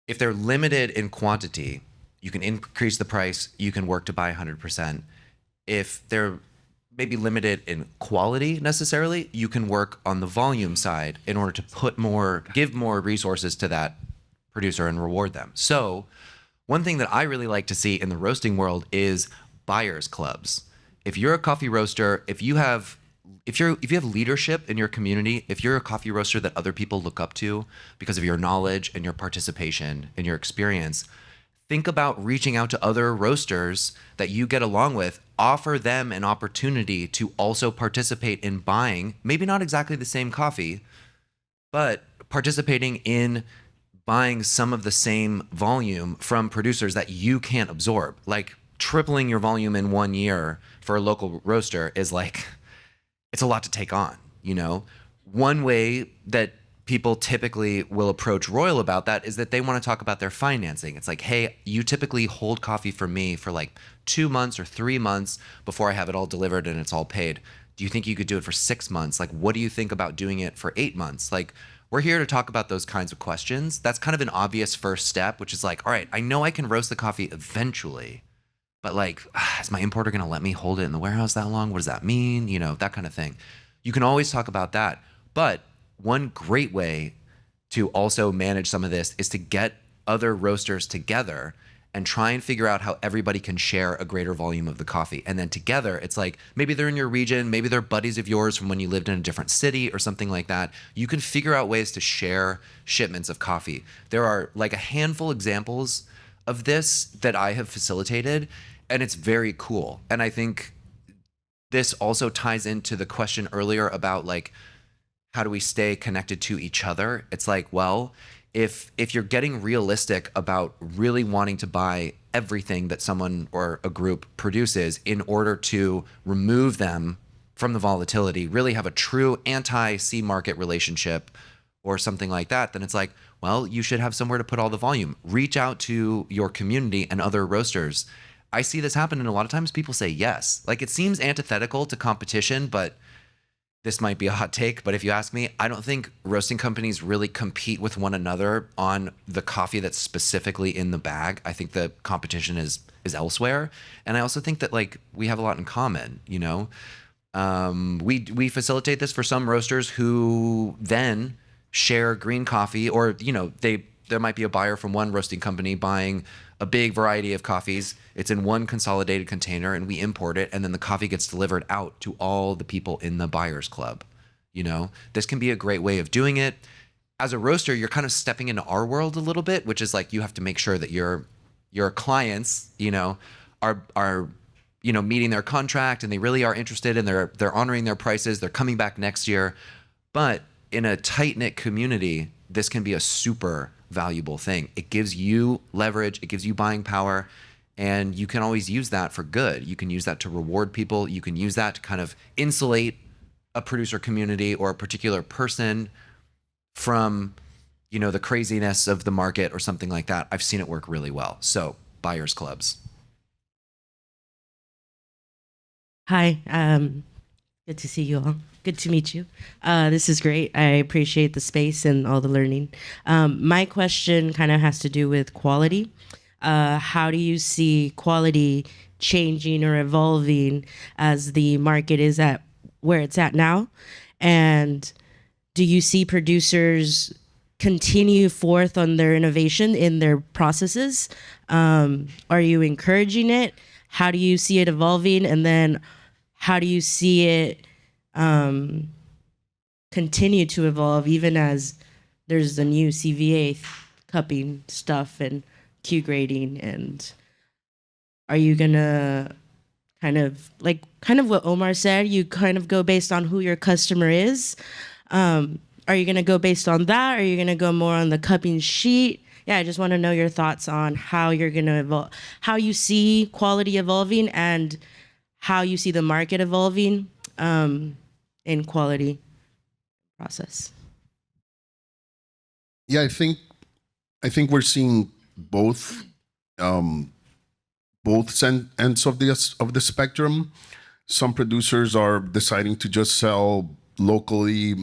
Speaker 3: If they're limited in quantity, you can increase the price. You can work to buy 100%. If they're maybe limited in quality necessarily, you can work on the volume side in order to give more resources to that producer and reward them. So one thing that I really like to see in the roasting world is buyers clubs. If you're a coffee roaster, if you have leadership in your community, if you're a coffee roaster that other people look up to because of your knowledge and your participation and your experience, think about reaching out to other roasters that you get along with, offer them an opportunity to also participate in buying, maybe not exactly the same coffee, but participating in buying some of the same volume from producers that you can't absorb. Like tripling your volume in 1 year for a local roaster is like, it's a lot to take on, you know? One way that people typically will approach Royal about that is that they want to talk about their financing. It's like, hey, you typically hold coffee for me for like 2 months or 3 months before I have it all delivered and it's all paid. Do you think you could do it for 6 months? Like, what do you think about doing it for 8 months? Like, we're here to talk about those kinds of questions. That's kind of an obvious first step, which is like, all right, I know I can roast the coffee eventually, but like, is my importer going to let me hold it in the warehouse that long? What does that mean? You know, that kind of thing. You can always talk about that. But one great way to also manage some of this is to get other roasters together and try and figure out how everybody can share a greater volume of the coffee. And then together, it's like, maybe they're in your region, maybe they're buddies of yours from when you lived in a different city or something like that. You can figure out ways to share shipments of coffee. There are like a handful examples of this that I have facilitated, and it's very cool. And I think this also ties into the question earlier about like, how do we stay connected to each other? It's like, well, if you're getting realistic about really wanting to buy everything that someone or a group produces in order to remove them from the volatility, really have a true anti-C market relationship or something like that, then it's like, well, you should have somewhere to put all the volume. Reach out to your community and other roasters. I see this happen, and a lot of times people say yes. Like, it seems antithetical to competition, but this might be a hot take, but if you ask me, I don't think roasting companies really compete with one another on the coffee that's specifically in the bag. I think the competition is elsewhere. And I also think that like we have a lot in common, you know? We facilitate this for some roasters who then share green coffee, or, you know, there might be a buyer from one roasting company buying a big variety of coffees. It's in one consolidated container and we import it, and then the coffee gets delivered out to all the people in the buyers club. You know, this can be a great way of doing it. As a roaster, you're kind of stepping into our world a little bit, which is like, you have to make sure that your clients, you know, are you know, meeting their contract and they really are interested and they're honoring their prices. They're coming back next year. But in a tight-knit community, this can be a super valuable thing. It gives you leverage, it gives you buying power, and you can always use that for good. You can use that to reward people. You can use that to kind of insulate a producer community or a particular person from, you know, the craziness of the market or something like that. I've seen it work really well. So, buyers clubs.
Speaker 12: Hi, good to see you all. Good to meet you. This is great. I appreciate the space and all the learning. My question kind of has to do with quality. How do you see quality changing or evolving as the market is at where it's at now? And do you see producers continue forth on their innovation in their processes? Are you encouraging it? How do you see it evolving? And then how do you see it continue to evolve even as there's the new CVA cupping stuff and Q grading? And are you gonna kind of what Omar said, you kind of go based on who your customer is? Are you gonna go based on that? Or are you gonna go more on the cupping sheet? Yeah, I just want to know your thoughts on how you're gonna evolve, how you see quality evolving, and how you see the market evolving in quality process.
Speaker 8: Yeah, I think we're seeing both ends of the spectrum. Some producers are deciding to just sell locally,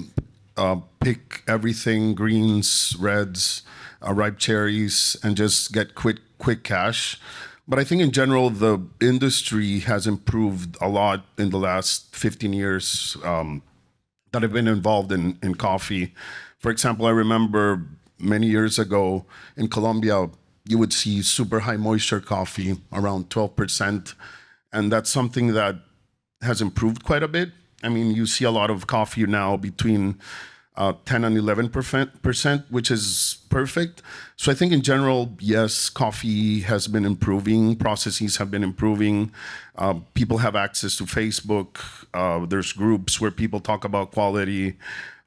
Speaker 8: pick everything, greens, reds, ripe cherries, and just get quick cash. But I think in general, the industry has improved a lot in the last 15 years that I've been involved in coffee. For example, I remember many years ago in Colombia, you would see super high moisture coffee around 12%. And that's something that has improved quite a bit. I mean, you see a lot of coffee now between 10 and 11%, which is perfect. So I think in general, yes, coffee has been improving, processes have been improving. People have access to Facebook. There's groups where people talk about quality.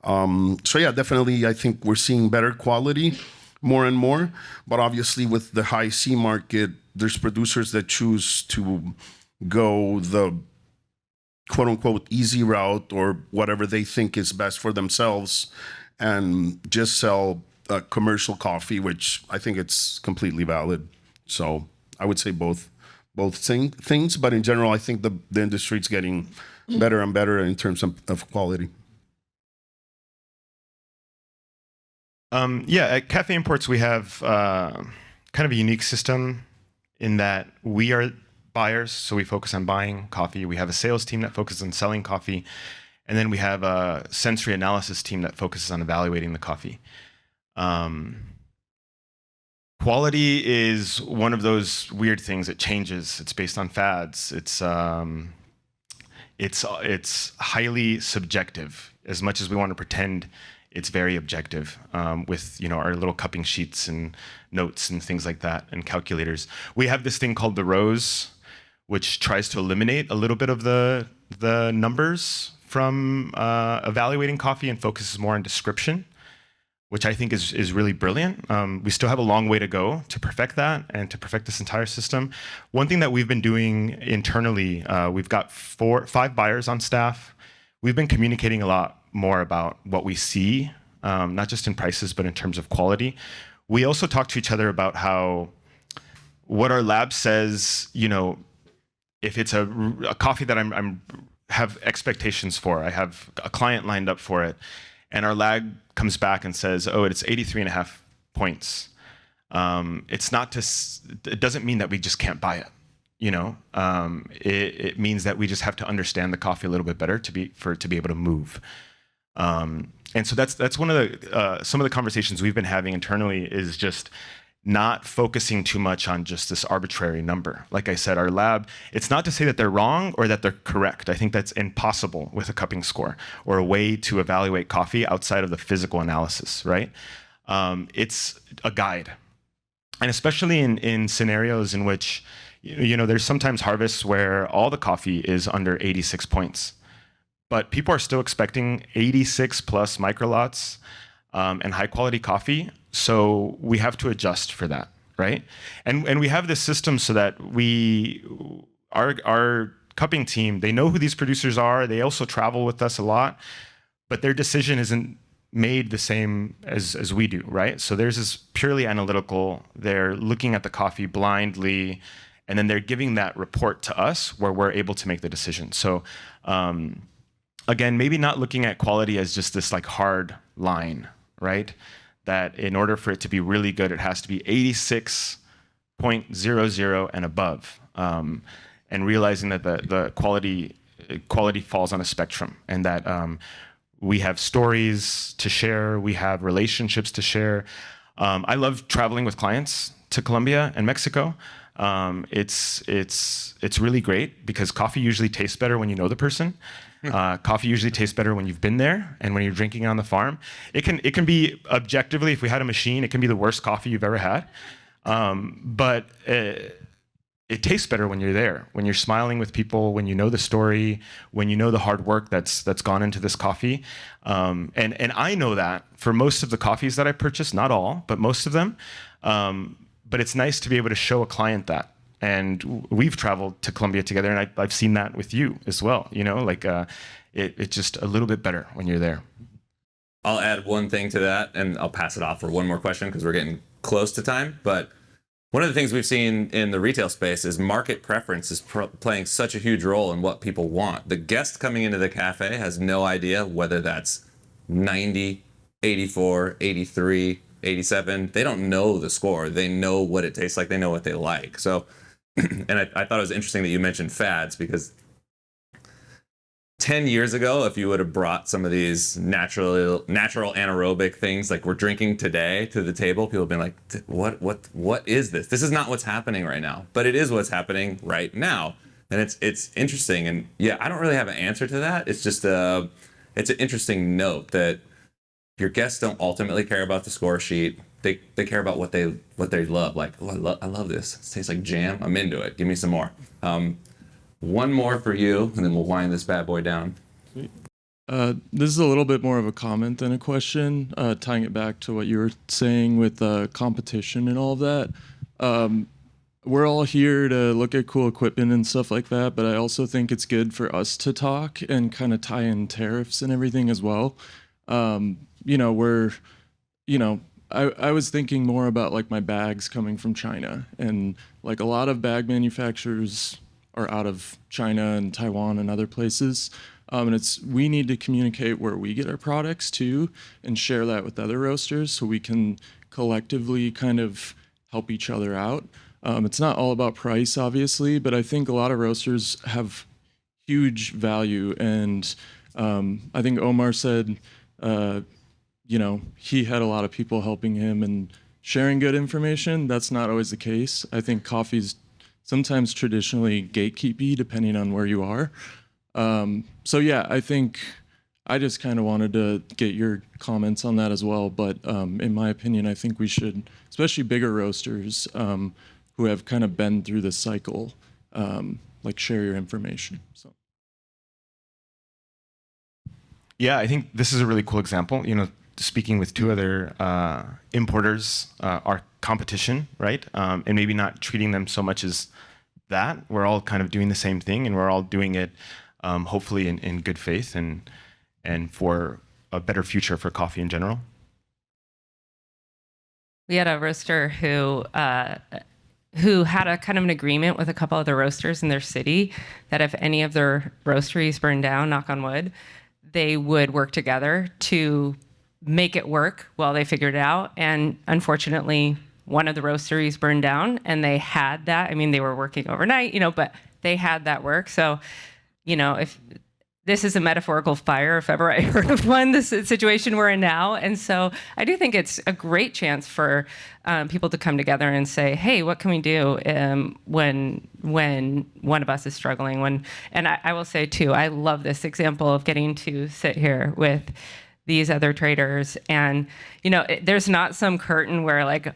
Speaker 8: So yeah, definitely, I think we're seeing better quality more and more. But obviously with the high C market, there's producers that choose to go the quote unquote easy route or whatever they think is best for themselves and just sell commercial coffee, which I think it's completely valid. So I would say both things, but in general, I think the industry is getting better and better in terms of quality.
Speaker 6: Yeah, at Cafe Imports, we have kind of a unique system in that we are buyers, so we focus on buying coffee. We have a sales team that focuses on selling coffee. And then we have a sensory analysis team that focuses on evaluating the coffee. Quality is one of those weird things. It changes. It's based on fads. It's highly subjective. As much as we want to pretend it's very objective, with our little cupping sheets and notes and things like that and calculators. We have this thing called the Rose, which tries to eliminate a little bit of the numbers from evaluating coffee and focuses more on description, which I think is really brilliant. We still have a long way to go to perfect that and to perfect this entire system. One thing that we've been doing internally, we've got 5 buyers on staff. We've been communicating a lot more about what we see, not just in prices, but in terms of quality. We also talk to each other about what our lab says, if it's a coffee that I'm have expectations for, I have a client lined up for it, and our lab comes back and says, oh, it's 83.5 points. It doesn't mean that we just can't buy it. It means that we just have to understand the coffee a little bit better to be able to move. And so that's one of some of the conversations we've been having internally is just not focusing too much on just this arbitrary number. Like I said, our lab, it's not to say that they're wrong or that they're correct. I think that's impossible with a cupping score or a way to evaluate coffee outside of the physical analysis, right? It's a guide. And especially in scenarios in which, there's sometimes harvests where all the coffee is under 86 points, but people are still expecting 86 plus microlots and high quality coffee. So we have to adjust for that, right? And we have this system so that our cupping team, they know who these producers are. They also travel with us a lot, but their decision isn't made the same as we do, right? So theirs is purely analytical. They're looking at the coffee blindly, and then they're giving that report to us where we're able to make the decision. So again, maybe not looking at quality as just this like hard line, right? That in order for it to be really good, it has to be 86.00 and above. And realizing that the quality quality falls on a spectrum, and that we have stories to share, we have relationships to share. I love traveling with clients to Colombia and Mexico. It's really great because coffee usually tastes better when you know the person. Coffee usually tastes better when you've been there and when you're drinking it on the farm. It can be objectively, if we had a machine, it can be the worst coffee you've ever had. But it tastes better when you're there, when you're smiling with people, when you know the story, when you know the hard work that's gone into this coffee. And I know that for most of the coffees that I purchase, not all, but most of them. But it's nice to be able to show a client that. And we've traveled to Colombia together, and I've seen that with you as well. You know, like it's just a little bit better when you're there.
Speaker 1: I'll add one thing to that, and I'll pass it off for one more question because we're getting close to time. But one of the things we've seen in the retail space is market preference is playing such a huge role in what people want. The guest coming into the cafe has no idea whether that's 90, 84, 83, 87. They don't know the score. They know what it tastes like. They know what they like. So, and I thought it was interesting that you mentioned fads, because 10 years ago, if you would have brought some of these natural anaerobic things like we're drinking today to the table, people have been like, what is this? This is not what's happening right now, but it is what's happening right now. And it's interesting. And yeah, I don't really have an answer to that. It's just it's an interesting note that your guests don't ultimately care about the score sheet. They care about what they love. Like, oh, I love this. It tastes like jam. I'm into it. Give me some more. One more for you, and then we'll wind this bad boy down.
Speaker 13: This is a little bit more of a comment than a question, tying it back to what you were saying with competition and all of that. We're all here to look at cool equipment and stuff like that, but I also think it's good for us to talk and kind of tie in tariffs and everything as well. I was thinking more about like my bags coming from China, and like a lot of bag manufacturers are out of China and Taiwan and other places. And we need to communicate where we get our products too and share that with other roasters so we can collectively kind of help each other out. It's not all about price, obviously, but I think a lot of roasters have huge value. And I think Omar said, he had a lot of people helping him and sharing good information. That's not always the case. I think coffee's sometimes traditionally gatekeepy depending on where you are. So yeah, I think I just kind of wanted to get your comments on that as well. But in my opinion, I think we should, especially bigger roasters who have kind of been through the cycle, like share your information. So.
Speaker 6: Yeah, I think this is a really cool example. Speaking with two other importers, our competition, right? And maybe not treating them so much as that. We're all kind of doing the same thing, and we're all doing it hopefully in good faith and for a better future for coffee in general.
Speaker 5: We had a roaster who had a kind of an agreement with a couple other roasters in their city that if any of their roasteries burned down, knock on wood, they would work together to make it work while they figured it out. And unfortunately, one of the roasteries burned down, and they had that. I mean, they were working overnight, but they had that work. So, if this is a metaphorical fire, if ever I heard of one, this situation we're in now. And so I do think it's a great chance for people to come together and say, hey, what can we do when one of us is struggling? And I will say, too, I love this example of getting to sit here with these other traders. And, there's not some curtain where, like,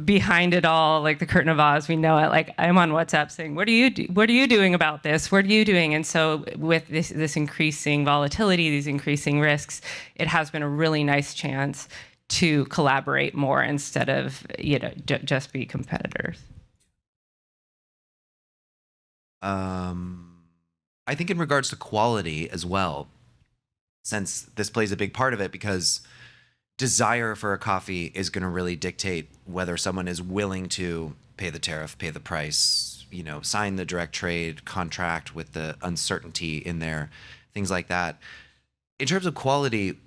Speaker 5: behind it all, like the curtain of Oz, we know it. Like, I'm on WhatsApp saying, what are you doing about this? What are you doing? And so with this increasing volatility, these increasing risks, it has been a really nice chance to collaborate more instead of, just be competitors.
Speaker 3: I think in regards to quality as well, since this plays a big part of it, because desire for a coffee is going to really dictate whether someone is willing to pay the tariff, pay the price, sign the direct trade contract with the uncertainty in there, things like that. In terms of quality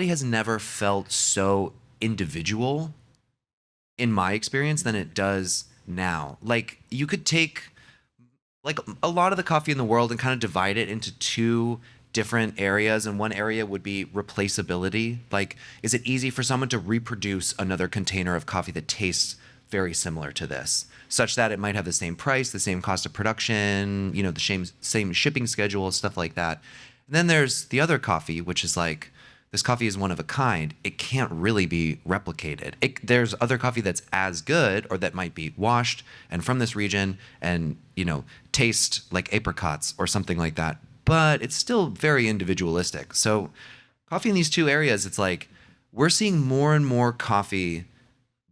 Speaker 3: has never felt so individual in my experience than it does now. Like, you could take like a lot of the coffee in the world and kind of divide it into two different areas. And one area would be replaceability. Like, is it easy for someone to reproduce another container of coffee that tastes very similar to this, such that it might have the same price, the same cost of production, you know, the same shipping schedule, stuff like that. And then there's the other coffee, which is like, this coffee is one of a kind. It can't really be replicated. There's other coffee that's as good, or that might be washed and from this region and, you know, taste like apricots or something like that. But it's still very individualistic. So coffee in these two areas, it's like we're seeing more and more coffee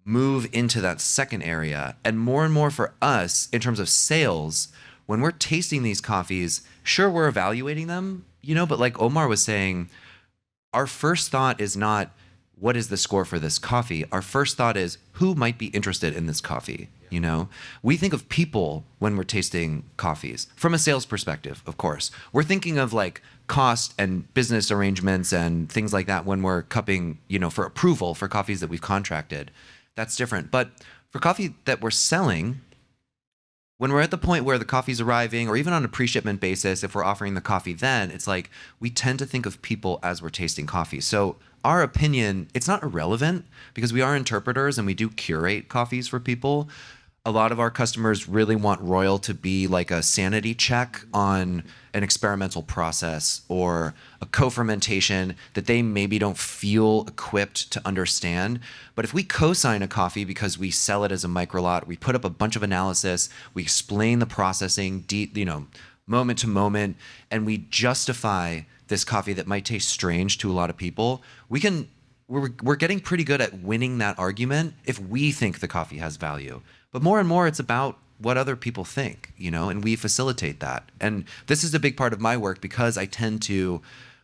Speaker 3: move into that second area, and more for us in terms of sales. When we're tasting these coffees, sure, we're evaluating them, you know, but like Omar was saying, our first thought is not, what is the score for this coffee? Our first thought is, who might be interested in this coffee? You know, we think of people when we're tasting coffees from a sales perspective, of course. We're thinking of like cost and business arrangements and things like that when we're cupping, you know, for approval for coffees that we've contracted. That's different. But for coffee that we're selling, when we're at the point where the coffee's arriving, or even on a pre-shipment basis, if we're offering the coffee then, it's like we tend to think of people as we're tasting coffee. So our opinion, it's not irrelevant because we are interpreters and we do curate coffees for people. A lot of our customers really want Royal to be like a sanity check on an experimental process or a co-fermentation that they maybe don't feel equipped to understand. But if we co-sign a coffee because we sell it as a microlot, we put up a bunch of analysis, we explain the processing, you know, moment to moment, and we justify this coffee that might taste strange to a lot of people, we're getting pretty good at winning that argument if we think the coffee has value. But more and more, it's about what other people think, you know, and we facilitate that. And this is a big part of my work because I tend to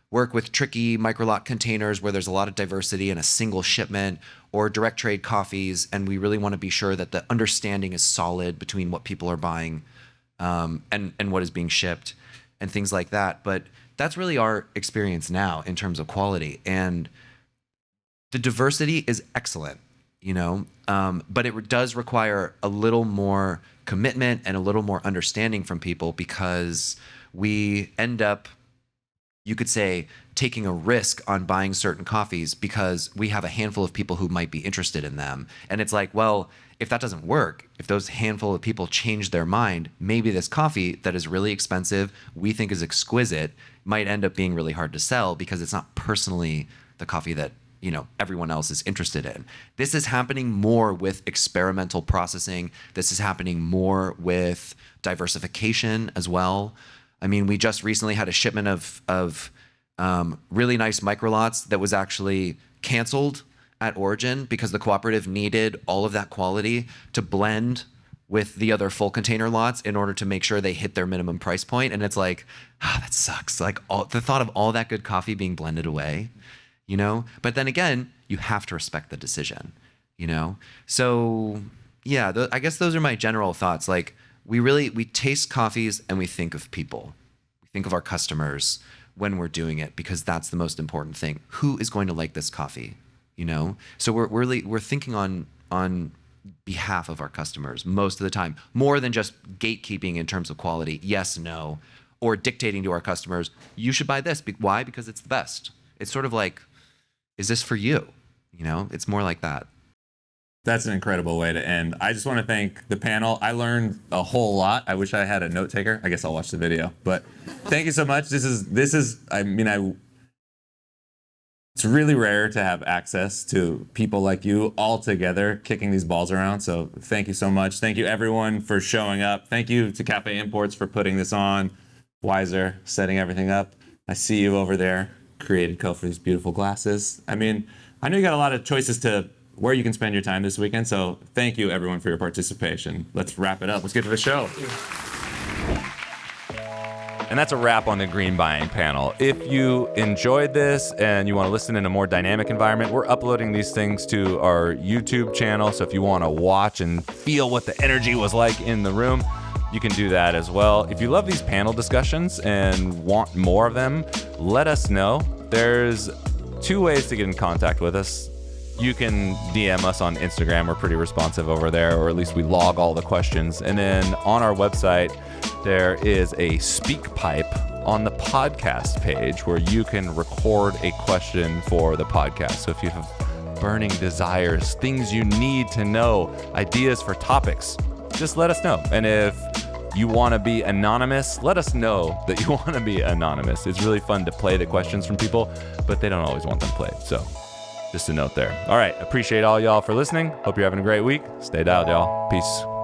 Speaker 3: work with tricky microlot containers where there's a lot of diversity in a single shipment, or direct trade coffees, and we really want to be sure that the understanding is solid between what people are buying and what is being shipped and things like that. But that's really our experience now in terms of quality. And the diversity is excellent, you know, but it does require a little more commitment and a little more understanding from people, because we end up, you could say, taking a risk on buying certain coffees because we have a handful of people who might be interested in them. And it's like, well, if that doesn't work, if those handful of people change their mind, maybe this coffee that is really expensive, we think is exquisite, might end up being really hard to sell because it's not personally the coffee that, you know, everyone else is interested in. This is happening more with experimental processing. This is happening more with diversification as well. I mean, we just recently had a shipment of really nice microlots that was actually canceled at origin because the cooperative needed all of that quality to blend with the other full container lots in order to make sure they hit their minimum price point. And it's like, that sucks. Like the thought of all that good coffee being blended away, you know? But then again, you have to respect the decision, you know? So yeah, I guess those are my general thoughts. Like we taste coffees and we think of people. We think of our customers when we're doing it, because that's the most important thing. Who is going to like this coffee, you know? So we're thinking on behalf of our customers most of the time, more than just gatekeeping in terms of quality, yes, no, or dictating to our customers, you should buy this. Why? Because it's the best. It's sort of like, is this for you? You know, it's more like that.
Speaker 1: That's an incredible way to end. I just want to thank the panel. I learned a whole lot. I wish I had a note taker. I guess I'll watch the video. But thank you so much. It's really rare to have access to people like you all together kicking these balls around. So thank you so much. Thank you everyone for showing up. Thank you to Cafe Imports for putting this on. Wiser, setting everything up. I see you over there. Created Co for these beautiful glasses. I mean, I know you got a lot of choices to where you can spend your time this weekend. So thank you everyone for your participation. Let's wrap it up. Let's get to the show.
Speaker 14: And that's a wrap on the green buying panel. If you enjoyed this and you want to listen in a more dynamic environment, we're uploading these things to our YouTube channel. So if you want to watch and feel what the energy was like in the room, you can do that as well. If you love these panel discussions and want more of them, let us know. There's 2 ways to get in contact with us. you can DM us on Instagram. We're pretty responsive over there, or at least we log all the questions. And then on our website, there is a speak pipe on the podcast page where you can record a question for the podcast. So if you have burning desires, things you need to know, ideas for topics, just let us know. And if you want to be anonymous, let us know that you want to be anonymous. It's really fun to play the questions from people, but they don't always want them played. So just a note there. All right. Appreciate all y'all for listening. Hope you're having a great week. Stay dialed, y'all. Peace.